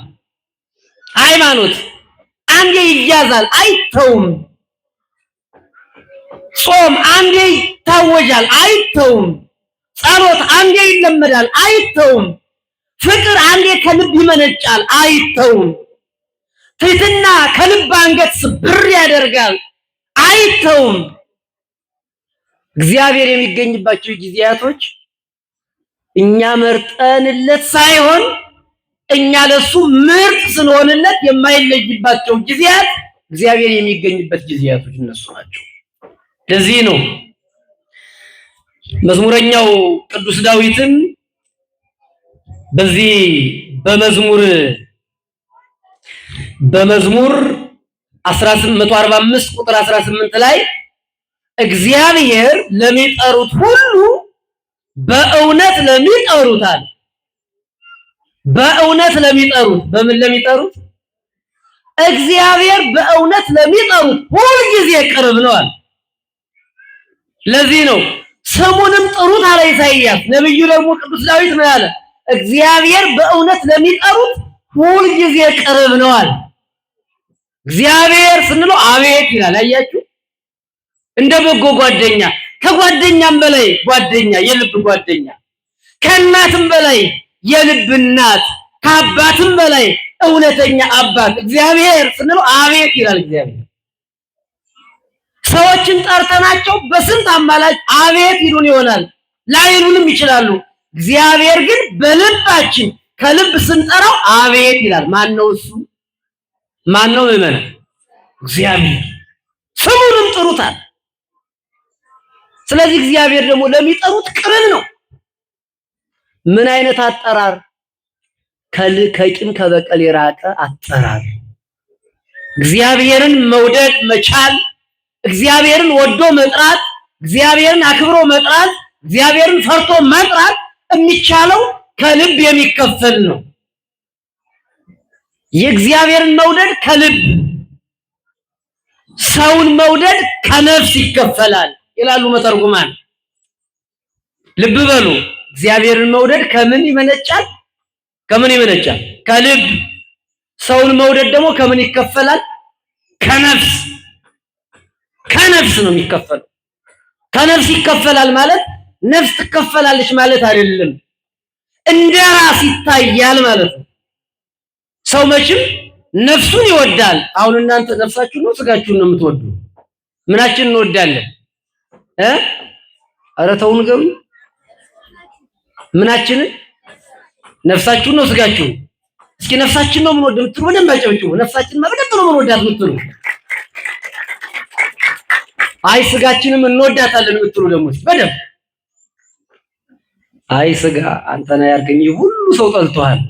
ሃይማኖት አንዴ ይያዛል አይተውም። ጾም አንዴ ይታወጃል አይተውም። ጸሎት አንዴ ይለመዳል አይተውም። ፍቅር አንዴ ከልብ ይመነጫል አይተውም። ትህትና ከልብ አንገት ስብር ያደርጋል አይተውም። እግዚአብሔር የሚገኝባቸው ጊዜያቶች እኛ መርጠንለት ሳይሆን እኛ ለሱ ምርጥ ስንሆንለት የማይለይባቸው ጊዜያት እግዚአብሔር የሚገኝበት ጊዜያቶች እነሱ ናቸው። ለዚህ ነው መዝሙረኛው ቅዱስ ዳዊትም በዚህ በመዝሙር 145 ቁጥር 18 ላይ እግዚአብሔር ለሚጠሩት ሁሉ በእውነት ለሚጠሩት አለ። በእውነት ለሚጠሩት። በምን ለሚጠሩት? እግዚአብሔር በእውነት ለሚጠሩት ሁሉ ጊዜ ቅርብ ነው አለ። ለዚህ ነው ስሙንም ጥሩት አለ ኢሳይያስ። ነብዩ ደግሞ ቅዱስ ዳዊት ምን አለ? እግዚአብሔር በእውነት ለሚጠሩት ሁሉ ጊዜ ቅርብ ነው አለ። እግዚአብሔር ስንለው አቤት ይላል። አያችሁ? እንደ በጎ ጓደኛ፣ ከጓደኛም በላይ ጓደኛ፣ የልብ ጓደኛ፣ ከእናትም በላይ የልብ እናት፣ ከአባትም በላይ እውነተኛ አባት እግዚአብሔር ስንለው አቤት ይላል። እግዚአብሔር ሰዎችን ጠርተናቸው በስንት አማላጭ አቤት ይሉን ይሆናል፣ ላይሉንም ይችላሉ። እግዚአብሔር ግን በልባችን ከልብ ስንጠራው አቤት ይላል። ማን ነው እሱ? ማን ነው? ምእመናን እግዚአብሔር። ስሙንም ጥሩታል። ስለዚህ እግዚአብሔር ደግሞ ለሚጠሩት ቅርብ ነው። ምን አይነት አጠራር? ከቂም ከበቀል የራቀ አጠራር። እግዚአብሔርን መውደድ መቻል፣ እግዚአብሔርን ወዶ መጥራት፣ እግዚአብሔርን አክብሮ መጥራት፣ እግዚአብሔርን ፈርቶ መጥራት የሚቻለው ከልብ የሚከፈል ነው። የእግዚአብሔርን መውደድ ከልብ፣ ሰውን መውደድ ከነፍስ ይከፈላል ይላሉ መተርጉማን። ልብ በሉ። እግዚአብሔርን መውደድ ከምን ይመነጫል? ከምን ይመነጫል? ከልብ። ሰውን መውደድ ደግሞ ከምን ይከፈላል? ከነፍስ። ከነፍስ ነው የሚከፈለው። ከነፍስ ይከፈላል ማለት ነፍስ ትከፈላለች ማለት አይደለም። እንደ ራስ ይታያል ማለት ነው። ሰው መቼም ነፍሱን ይወዳል። አሁን እናንተ ነፍሳችሁን ነው ስጋችሁን ነው የምትወዱ? ምናችን እንወዳለን? ኧረ ተው ንገሩኝ። ምናችንን? ነፍሳችሁን ነው ስጋችሁን? እስኪ ነፍሳችን ነው የምንወድ የምትሉ በደንብ አጨብጭቡ። ነፍሳችን በደንብ ነው የምንወዳት የምትሉ፣ አይ ስጋችንም እንወዳታለን የምትሉ ደግሞ በደንብ አይ ስጋ አንተና ያርገኝ ሁሉ ሰው ጠልቷል።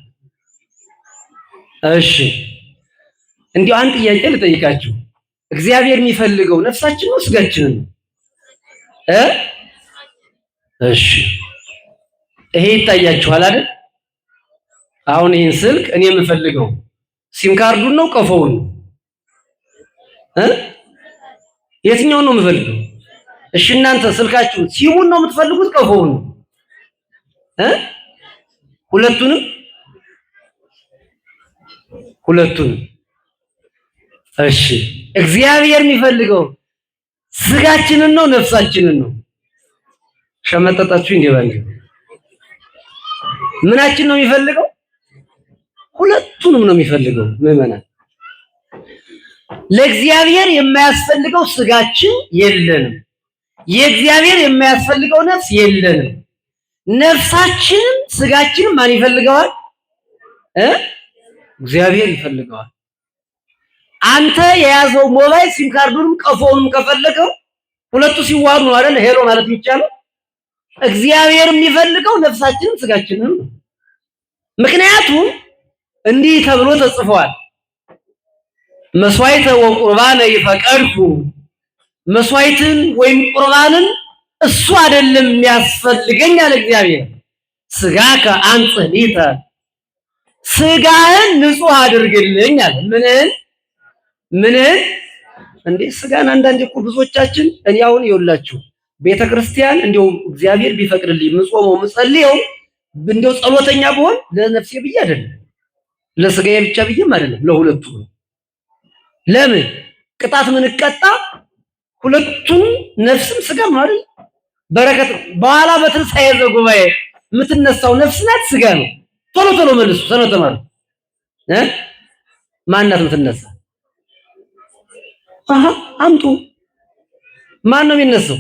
እሺ እንዲሁ አንድ ጥያቄ ልጠይቃችሁ። እግዚአብሔር የሚፈልገው ነፍሳችን ነው ስጋችንን ነው? እሺ ይሄ ይታያችኋል አይደል? አሁን ይሄን ስልክ እኔ የምፈልገው ሲም ካርዱን ነው ቀፎውን ነው? የትኛውን ነው የምፈልገው? እሺ እናንተ ስልካችሁን ሲሙን ነው የምትፈልጉት ቀፎውን ነው? ሁለቱንም? ሁለቱንም። እሺ እግዚአብሔር የሚፈልገው ስጋችንን ነው ነፍሳችንን ነው? ሸመጠጣችሁ እንዴ? ምናችን ነው የሚፈልገው? ሁለቱንም ነው የሚፈልገው። ምእመናን ለእግዚአብሔር የማያስፈልገው ስጋችን የለንም። የእግዚአብሔር የማያስፈልገው ነፍስ የለንም። ነፍሳችንን ስጋችንን ማን ይፈልገዋል? እግዚአብሔር ይፈልገዋል። አንተ የያዘው ሞባይል ሲም ካርዱንም ቀፎውንም ከፈለገው ሁለቱ ሲዋሩ ነው አይደል ሄሎ ማለት የሚቻለው። እግዚአብሔር የሚፈልገው ነፍሳችንን ስጋችንን ነው። ምክንያቱም እንዲህ ተብሎ ተጽፏል፣ መስዋዕተ ወቁርባነ ይፈቀድኩ። መስዋዕትን ወይም ቁርባንን እሱ አይደለም የሚያስፈልገኝ አለ እግዚአብሔር። ስጋከ አንጽህ ሊተ፣ ስጋህን ንጹህ አድርግልኝ አለ። ምንን እንዴ? ስጋን አንዳንዴ እኮ ብዙዎቻችን እኔ አሁን ይኸውላችሁ ቤተክርስቲያን እንደው እግዚአብሔር ቢፈቅድልኝ ምጾመው ምጸልየው እንደው ጸሎተኛ ብሆን ለነፍሴ ብዬ አይደለም፣ ለስጋዬ ብቻ ብዬም አይደለም፣ ለሁለቱ ነው። ለምን ቅጣት ምን ቀጣ? ሁለቱን ነፍስም ስጋም አይደል? በረከት በኋላ በትንሣኤ ዘጉባኤ የምትነሳው ነፍስ ናት ስጋ ነው? ቶሎ ቶሎ መልሱ ሰነተማር ማናት የምትነሳ? አምጡ። ማን ነው የሚነሳው?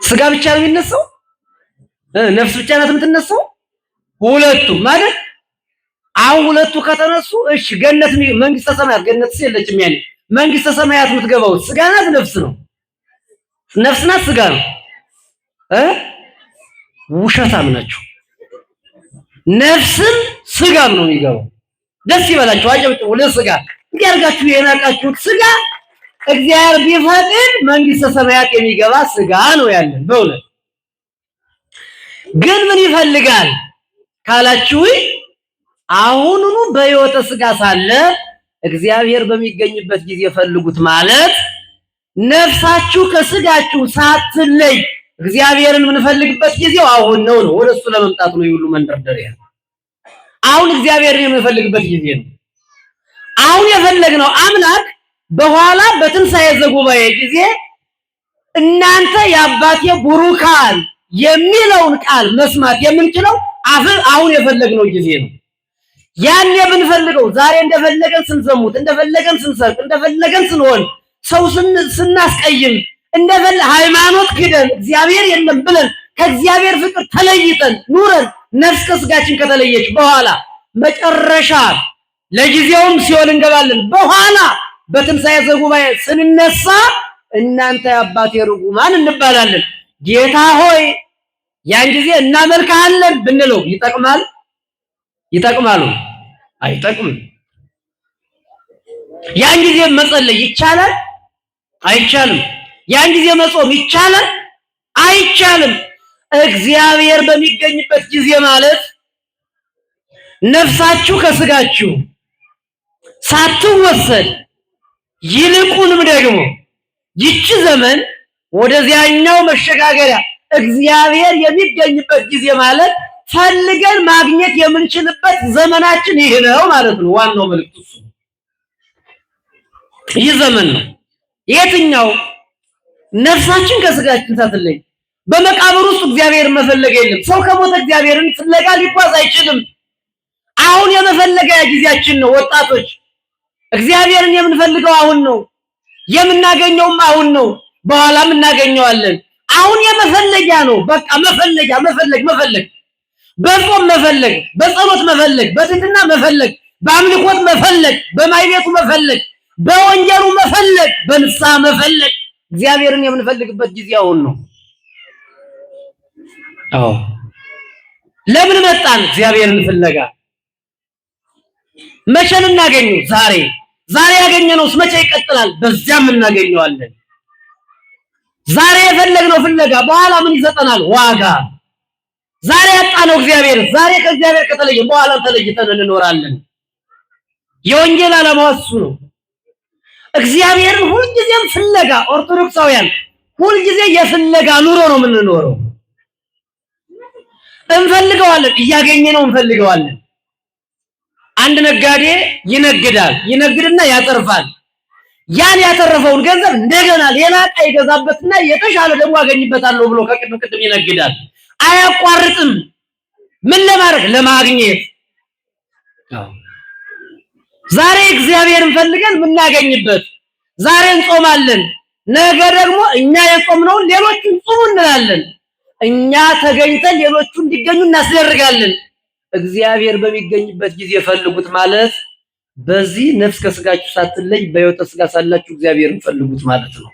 ስጋ ብቻ ነው የሚነሳው? ነፍስ ብቻ ናት የምትነሳው? ሁለቱም ማለት አሁን ሁለቱ ከተነሱ እሺ ገነት መንግስተ ሰማያት ገነት የለችም። ያኔ መንግስተ ሰማያት የምትገባው ስጋ ናት ነፍስ ነው? ነፍስ ናት ስጋ ነው? ውሸታም ናቸው። ነፍስም ስጋም ነው የሚገባው። ደስ ይበላችሁ፣ አጨብጭቡ ለስጋ። እንዲያርጋችሁ የናቃችሁት ስጋ እግዚአብሔር ቢፈቅድ መንግስተ ሰማያት የሚገባ ስጋ ነው ያለን። በእውነት ግን ምን ይፈልጋል ካላችሁ አሁኑኑ በሕይወተ ስጋ ሳለ እግዚአብሔር በሚገኝበት ጊዜ ፈልጉት ማለት ነፍሳችሁ ከስጋችሁ ሳትለይ እግዚአብሔርን የምንፈልግበት ጊዜው አሁን ነው። ወደሱ ለመምጣት ነው ይሁሉ መንደርደሪያ። አሁን እግዚአብሔርን የምንፈልግበት ጊዜ ነው። አሁን የፈለግነው አምላክ በኋላ በትንሣኤ ዘጉባኤ ጊዜ እናንተ የአባቴ ቡሩካን የሚለውን ቃል መስማት የምንችለው አሁን የፈለግነው ጊዜ ነው። ያኔ ብንፈልገው ዛሬ እንደፈለገን ስንዘሙት፣ እንደፈለገን ስንሰርቅ፣ እንደፈለገን ስንሆን ሰው ስናስቀይም እንደበለ ሃይማኖት ክደን እግዚአብሔር የለም ብለን ከእግዚአብሔር ፍቅር ተለይተን ኑረን ነፍስ ከስጋችን ከተለየች በኋላ መጨረሻ ለጊዜውም ሲኦል እንገባለን። በኋላ በትንሣኤ ዘጉባኤ ስንነሳ እናንተ የአባቴ ርጉማን እንባላለን። ጌታ ሆይ ያን ጊዜ እናመልክሃለን ብንለው ይጠቅማል? ይጠቅማሉ? አይጠቅምም። ያን ጊዜ መጸለይ ይቻላል? አይቻልም። ያን ጊዜ መጾም ይቻላል? አይቻልም። እግዚአብሔር በሚገኝበት ጊዜ ማለት ነፍሳችሁ ከስጋችሁ ሳትወሰድ ይልቁንም ደግሞ ይቺ ዘመን ወደዚያኛው መሸጋገሪያ እግዚአብሔር የሚገኝበት ጊዜ ማለት ፈልገን ማግኘት የምንችልበት ዘመናችን ይህ ነው ማለት ነው። ዋናው መልእክቱ እሱ ይህ ዘመን ነው። የትኛው ነፍሳችን ከስጋችን ሳትለይ በመቃብር ውስጥ እግዚአብሔር መፈለግ የለም። ሰው ከሞተ እግዚአብሔርን ፍለጋ ሊጓዝ አይችልም። አሁን የመፈለጊያ ጊዜያችን ነው ወጣቶች። እግዚአብሔርን የምንፈልገው አሁን ነው፣ የምናገኘውም አሁን ነው፣ በኋላም እናገኘዋለን። አሁን የመፈለጊያ ነው። በቃ መፈለጊያ መፈለግ በጾም መፈለግ፣ በጸሎት መፈለግ፣ በትህትና መፈለግ፣ በአምልኮት መፈለግ፣ በማይቤቱ መፈለግ፣ በወንጌሉ መፈለግ፣ በንስሐ መፈለግ። እግዚአብሔርን የምንፈልግበት ጊዜ አሁን ነው። አዎ ለምን መጣን? እግዚአብሔርን ፍለጋ። መቼ እናገኘው? ዛሬ ያገኘነውስ መቼ ይቀጥላል? በዚያም እናገኘዋለን። ዛሬ የፈለግነው ፍለጋ በኋላ ምን ይሰጠናል? ዋጋ። ዛሬ ያጣነው እግዚአብሔር፣ ዛሬ ከእግዚአብሔር ከተለየ በኋላ ተለይተን እንኖራለን። የወንጌል ዓላማው እሱ ነው። እግዚአብሔርን ሁልጊዜም ፍለጋ። ኦርቶዶክሳውያን ሁልጊዜ የፍለጋ ኑሮ ነው የምንኖረው። እንፈልገዋለን፣ እያገኘነው እንፈልገዋለን። አንድ ነጋዴ ይነግድና ያተርፋል። ያን ያተረፈውን ገንዘብ እንደገና ሌላ ዕቃ ይገዛበትና የተሻለ ደግሞ አገኝበታለሁ ብሎ ከቅድም ይነግዳል። አያቋርጥም። ምን ለማድረግ? ለማግኘት። ዛሬ እግዚአብሔርን ፈልገን የምናገኝበት። ዛሬ እንጾማለን፣ ነገ ደግሞ እኛ የጾምነውን ሌሎቹን ጾሙ እንላለን። እኛ ተገኝተን ሌሎቹ እንዲገኙ እናስደርጋለን። እግዚአብሔር በሚገኝበት ጊዜ ፈልጉት ማለት በዚህ ነፍስ ከስጋችሁ ሳትለይ በሕይወተ ስጋ ሳላችሁ እግዚአብሔርን ፈልጉት ማለት ነው።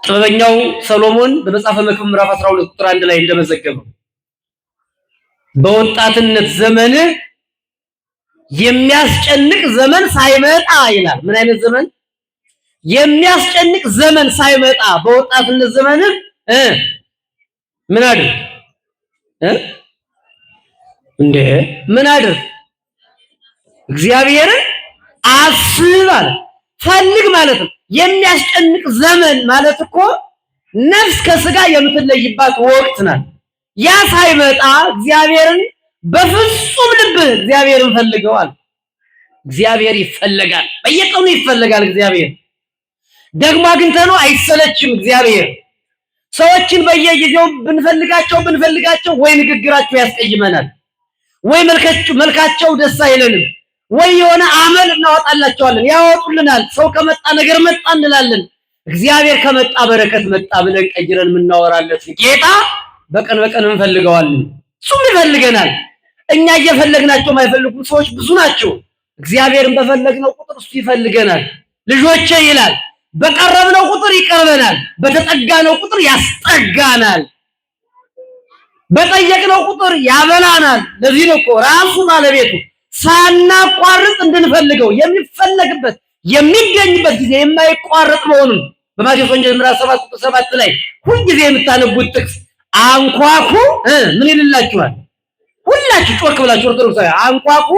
ጥበበኛው ሰሎሞን በመጽሐፈ መክብብ ምዕራፍ 12 ቁጥር 1 ላይ እንደመዘገበው በወጣትነት ዘመን የሚያስጨንቅ ዘመን ሳይመጣ ይላል። ምን አይነት ዘመን? የሚያስጨንቅ ዘመን ሳይመጣ በወጣትነት ዘመን ምን አድርግ ምን አድርግ? እግዚአብሔርን አስብ አለ። ፈልግ ማለት ነው። የሚያስጨንቅ ዘመን ማለት እኮ ነፍስ ከስጋ የምትለይባት ወቅት ናት። ያ ሳይመጣ እግዚአብሔርን በፍጹም ልብህ እግዚአብሔርን ፈልገዋል። እግዚአብሔር ይፈለጋል፣ በየቀኑ ይፈለጋል። እግዚአብሔር ደግሞ አግኝተነው አይሰለችም። እግዚአብሔር ሰዎችን በየጊዜው ብንፈልጋቸው ወይ ንግግራቸው ያስቀይመናል፣ ወይ መልካቸው ደስ አይለንም፣ ወይ የሆነ አመል እናወጣላቸዋለን፣ ያወጡልናል። ሰው ከመጣ ነገር መጣ እንላለን። እግዚአብሔር ከመጣ በረከት መጣ ብለን ቀይረን የምናወራለት ጌታ በቀን እንፈልገዋለን። እሱም ይፈልገናል። እኛ እየፈለግናቸው የማይፈልጉ ሰዎች ብዙ ናቸው። እግዚአብሔርን በፈለግነው ቁጥር እሱ ይፈልገናል። ልጆቼ ይላል፣ በቀረብነው ቁጥር ይቀርበናል፣ በተጠጋነው ቁጥር ያስጠጋናል፣ በጠየቅነው ቁጥር ያበላናል። ለዚህ ነው እኮ ራሱ ባለቤቱ ሳናቋርጥ እንድንፈልገው የሚፈለግበት የሚገኝበት ጊዜ የማይቋረጥ መሆኑን በማቴዎስ ወንጌል ምዕራፍ 7 ቁጥር 7 ላይ ሁልጊዜ የምታነቡት ጥቅስ አንኳኩ ምን ይልላችኋል? ሁላችሁ ጮክ ብላችሁ ኦርቶዶክሳውያን አንኳኩ።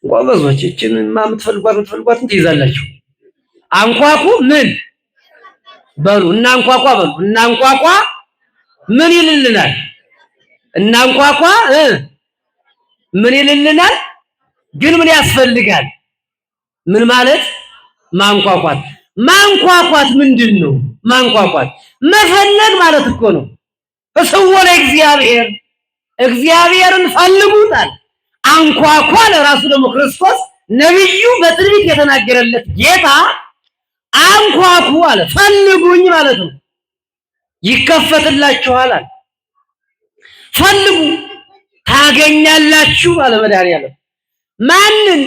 ጎበዞች እቺን የምትፈልጓትን ትይዛላችሁ። አንኳኩ ምን በሉ፣ እናንኳኳ በሉ። እናንኳኳ ምን ይልልናል? እናንኳኳ ምን ይልልናል? ግን ምን ያስፈልጋል? ምን ማለት ማንኳኳት ምንድን ነው? ማንኳኳት መፈለግ ማለት እኮ ነው። እስወለ እግዚአብሔርን ፈልጉታል። አንኳኳ ለራሱ ደግሞ ክርስቶስ ነብዩ በትንቢት የተናገረለት ጌታ አንኳኩ አለ። ፈልጉኝ ማለት ነው። ይከፈትላችኋል አለ። ፈልጉ ታገኛላችሁ አለ መድኃኒዓለም። ማንን?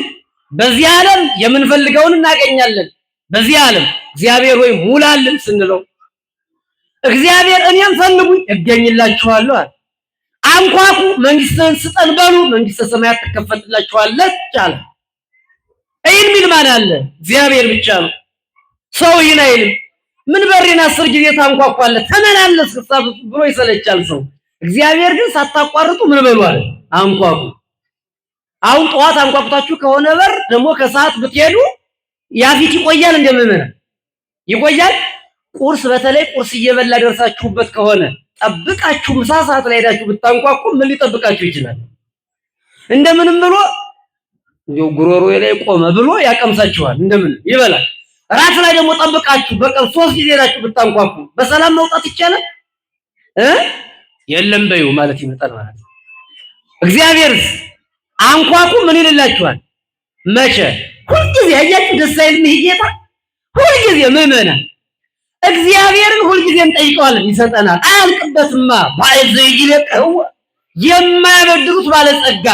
በዚህ ዓለም የምንፈልገውን እናገኛለን። በዚህ ዓለም እግዚአብሔር ሆይ ሙላልን ስንለው እግዚአብሔር እኔን ፈልጉኝ እገኝላችኋለሁ አለ። አንኳኩ መንግሥትን ስጠን በሉ መንግሥተ ሰማያት ትከፈትላችኋለች አለ። ይህን ሚል ማን አለ? እግዚአብሔር ብቻ ነው። ሰው ይህን አይልም። ምን በሬን 10 ጊዜ ታንኳኳለህ ተመላለስ ብሎ ይሰለቻል ሰው። እግዚአብሔር ግን ሳታቋርጡ ምን በሉ አለ? አንኳኩ። አሁን ጠዋት አንኳኩታችሁ ከሆነ በር ደግሞ ከሰዓት ብትሄዱ ያፊት ይቆያል። እንደምንም ይቆያል። ቁርስ በተለይ ቁርስ እየበላ ደርሳችሁበት ከሆነ ጠብቃችሁ ምሳ ሰዓት ላይ ሄዳችሁ ብታንኳኩ ምን ሊጠብቃችሁ ይችላል? እንደምንም ብሎ እንደው ጉሮሮ ላይ ቆመ ብሎ ያቀምሳችኋል። እንደምን ይበላል። ራስ ላይ ደግሞ ጠብቃችሁ በቀን 3 ጊዜ ሄዳችሁ ብታንኳኩ በሰላም መውጣት ይቻላል? የለም በዩ ማለት ይመጣል ማለት ነው። እግዚአብሔርስ አንኳኩ ምን ይልላችኋል? መቼ? ሁልጊዜ አያችሁ ደስ አይልም? ይሄ ጌታ ሁልጊዜ ምዕመናን እግዚአብሔርን ሁልጊዜ እንጠይቀዋለን፣ ይሰጠናል። አያልቅበትማ። ባይዘይልቀው የማያበድሩት ባለጸጋ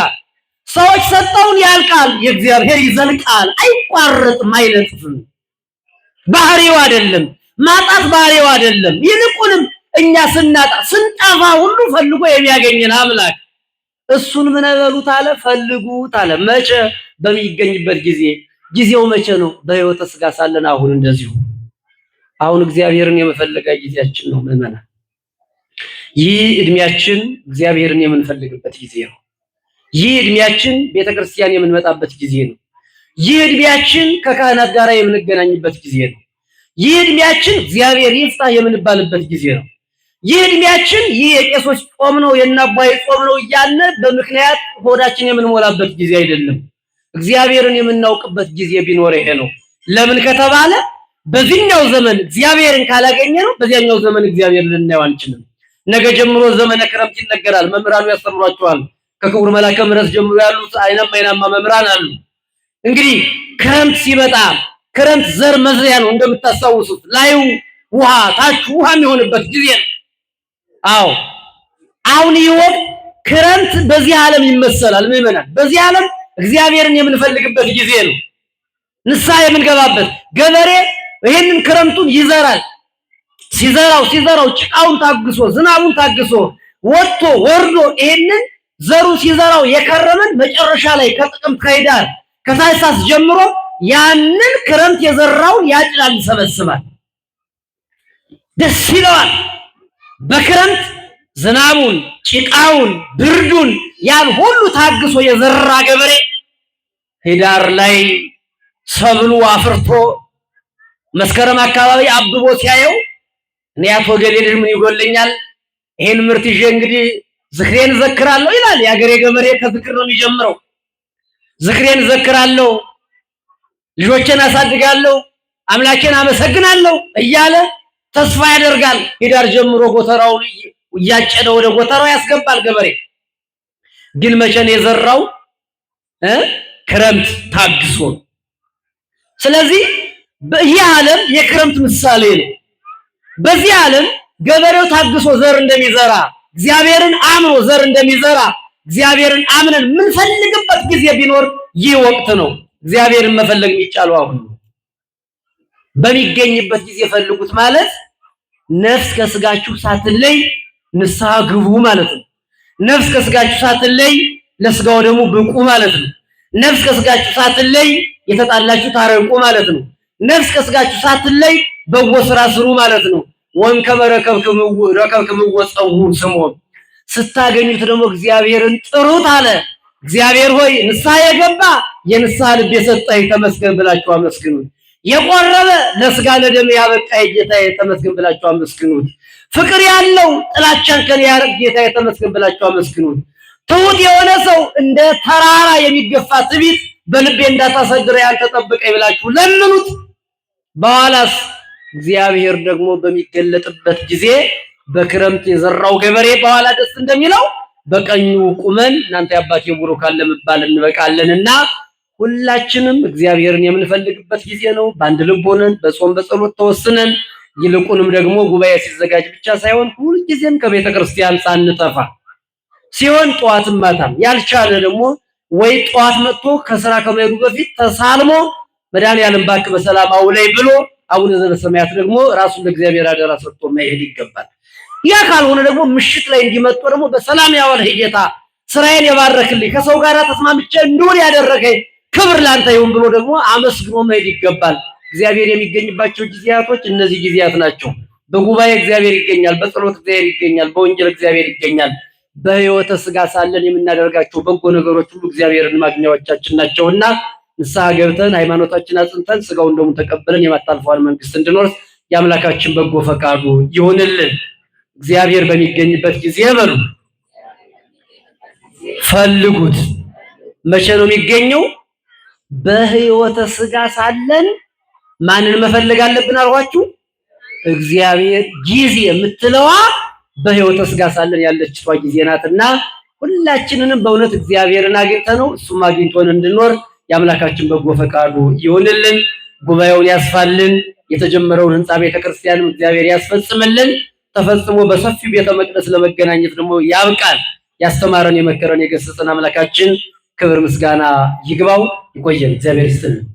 ሰዎች ሰጠውን ያልቃል፣ የእግዚአብሔር ይዘልቃል፣ አይቋረጥም፣ አይነጥፍም። ባህሪው አይደለም ማጣት፣ ባህሪው አይደለም። ይልቁንም እኛ ስናጣ ስንጠፋ ሁሉ ፈልጎ የሚያገኘን አምላክ እሱን ምን በሉት አለ? ፈልጉት አለ። መቼ? በሚገኝበት ጊዜ። ጊዜው መቼ ነው? በሕይወተ ሥጋ ሳለን አሁን እንደዚሁ አሁን እግዚአብሔርን የመፈለጋ ጊዜያችን ነው ምዕመናን። ይህ እድሜያችን እግዚአብሔርን የምንፈልግበት ጊዜ ነው። ይህ እድሜያችን ቤተክርስቲያን የምንመጣበት ጊዜ ነው። ይህ እድሜያችን ከካህናት ጋር የምንገናኝበት ጊዜ ነው። ይህ እድሜያችን እግዚአብሔር ይፍታ የምንባልበት ጊዜ ነው። ይህ እድሜያችን ይህ የቄሶች ጾም ነው የናባይ ጾም ነው እያለ በምክንያት ሆዳችን የምንሞላበት ጊዜ አይደለም። እግዚአብሔርን የምናውቅበት ጊዜ ቢኖር ይሄ ነው። ለምን ከተባለ በዚህኛው ዘመን እግዚአብሔርን ካላገኘ ነው በዚያኛው ዘመን እግዚአብሔርን ልናየው አንችልም። ነገ ጀምሮ ዘመነ ክረምት ይነገራል። መምህራኑ ያስተምሯቸዋል። ከክቡር መልአከ ምሕረት ጀምሮ ያሉት አይናማ መምህራን አሉ። እንግዲህ ክረምት ሲመጣ ክረምት ዘር መዝሪያ ነው እንደምታስታውሱት። ላዩ ውሃ ታቹ ውሃ የሚሆንበት ጊዜ ነው። አዎ አሁን ይወቅ ክረምት በዚህ ዓለም ይመሰላል ምዕመናን። በዚህ ዓለም እግዚአብሔርን የምንፈልግበት ጊዜ ነው። ንስሐ የምንገባበት ገበሬ ይሄንን ክረምቱን ይዘራል። ሲዘራው ጭቃውን ታግሶ ዝናቡን ታግሶ ወጥቶ ወርዶ ይሄንን ዘሩ ሲዘራው የከረመን መጨረሻ ላይ ከጥቅምት ከህዳር ከታኅሳስ ጀምሮ ያንን ክረምት የዘራውን ያጭዳል፣ ይሰበስባል። ደስ ይለዋል። በክረምት ዝናቡን ጭቃውን ብርዱን ያን ሁሉ ታግሶ የዘራ ገበሬ ህዳር ላይ ሰብሉ አፍርቶ መስከረም አካባቢ አብቦ ሲያየው እኔ አቶ ገሌ ልጅ ምን ይጎለኛል ይሄን ምርት ይዤ እንግዲህ ዝክሬን ዘክራለሁ ይላል። የአገሬ ገበሬ ከዝክር ነው የሚጀምረው። ዝክሬን ዘክራለሁ፣ ልጆቼን አሳድጋለሁ፣ አምላኬን አመሰግናለሁ እያለ ተስፋ ያደርጋል። ህዳር ጀምሮ ጎተራውን እያጨደ ወደ ጎተራው ያስገባል ገበሬ። ግን መቼ ነው የዘራው? ክረምት ታግሶ። ስለዚህ ይህ ዓለም የክረምት ምሳሌ ነው። በዚህ ዓለም ገበሬው ታግሶ ዘር እንደሚዘራ እግዚአብሔርን አምኖ ዘር እንደሚዘራ እግዚአብሔርን አምነን የምንፈልግበት ጊዜ ቢኖር ይህ ወቅት ነው። እግዚአብሔርን መፈለግ የሚቻለው አሁን ነው። በሚገኝበት ጊዜ ፈልጉት ማለት ነፍስ ከስጋችሁ ሳትለይ ንስሐ ግቡ ማለት ነው። ነፍስ ከስጋችሁ ሳትለይ ለስጋው ደግሞ ብቁ ማለት ነው። ነፍስ ከስጋችሁ ሳትለይ የተጣላችሁ ታረቁ ማለት ነው። ነፍስ ከስጋችሁ ሳትለይ በጎ ስራ ስሩ ማለት ነው። ወንከመ ረከብክምዎ ጸውዑ ስሞ ስታገኙት ደግሞ እግዚአብሔርን ጥሩት አለ። እግዚአብሔር ሆይ ንስሐ የገባ የንስሐ ልብ የሰጠኝ ተመስገን ብላችሁ አመስግኑት። የቆረበ ለስጋ ለደም ያበቃ ጌታዬ ተመስገን ብላችሁ አመስግኑት። ፍቅር ያለው ጥላቻን ከኔ ያርቅ ጌታዬ ተመስገን ብላችሁ አመስግኑት። ትሁት የሆነ ሰው እንደ ተራራ የሚገፋ ትዕቢት በልቤ እንዳታሰድረ ያንተ ጠብቀኝ ብላችሁ ለምኑት። በኋላስ እግዚአብሔር ደግሞ በሚገለጥበት ጊዜ በክረምት የዘራው ገበሬ በኋላ ደስ እንደሚለው በቀኙ ቁመን እናንተ የአባቴ ቡሩካን ለመባል እንበቃለንና ሁላችንም እግዚአብሔርን የምንፈልግበት ጊዜ ነው። በአንድ ልብ ሆነን በጾም በጸሎት ተወስነን ይልቁንም ደግሞ ጉባኤ ሲዘጋጅ ብቻ ሳይሆን ሁልጊዜም ከቤተ ክርስቲያን ሳንጠፋ ሲሆን ጠዋትም ማታም ያልቻለ ደግሞ ወይ ጠዋት መጥቶ ከስራ ከመሄዱ በፊት ተሳልሞ መድኃኔዓለም እባክህ በሰላም አውለኝ ብሎ አቡነ ዘበሰማያት ደግሞ ራሱን ለእግዚአብሔር አደራ ሰጥቶ መሄድ ይገባል። ያ ካልሆነ ደግሞ ምሽት ላይ እንዲመጡ ደግሞ በሰላም ያዋል ጌታ ስራዬን የባረክልኝ ከሰው ጋር ተስማምቼ እንድውል ያደረገኝ ክብር ላንተ ይሁን ብሎ ደግሞ አመስግኖ መሄድ ይገባል። እግዚአብሔር የሚገኝባቸው ጊዜያቶች እነዚህ ጊዜያት ናቸው። በጉባኤ እግዚአብሔር ይገኛል፣ በጸሎት እግዚአብሔር ይገኛል፣ በወንጌል እግዚአብሔር ይገኛል። በሕይወተ ሥጋ ሳለን የምናደርጋቸው በጎ ነገሮች ሁሉ እግዚአብሔርን ማግኛዎቻችን ናቸውና ንስሐ ገብተን ሃይማኖታችን አጽንተን ሥጋውን ደሙን ተቀበለን የማታልፈዋን መንግስት እንድንወርስ የአምላካችን በጎ ፈቃዱ ይሁንልን። እግዚአብሔር በሚገኝበት ጊዜ በሉ ፈልጉት። መቼ ነው የሚገኘው? በሕይወተ ሥጋ ሳለን ማንን መፈለግ አለብን አልኳችሁ? እግዚአብሔር። ጊዜ የምትለዋ በሕይወተ ሥጋ ሳለን ያለችቷ ጊዜ ናትና ሁላችንንም በእውነት እግዚአብሔርን አግኝተነው እሱም አግኝቶን እንድንኖር የአምላካችን በጎ ፈቃዱ ይሁንልን። ጉባኤውን ያስፋልን። የተጀመረውን ህንፃ ቤተክርስቲያንም እግዚአብሔር ያስፈጽምልን። ተፈጽሞ በሰፊው ቤተ መቅደስ ለመገናኘት ደግሞ ያብቃል። ያስተማረን የመከረን የገሰጸን አምላካችን ክብር ምስጋና ይግባው። ይቆየን። እግዚአብሔር ይስጥልን።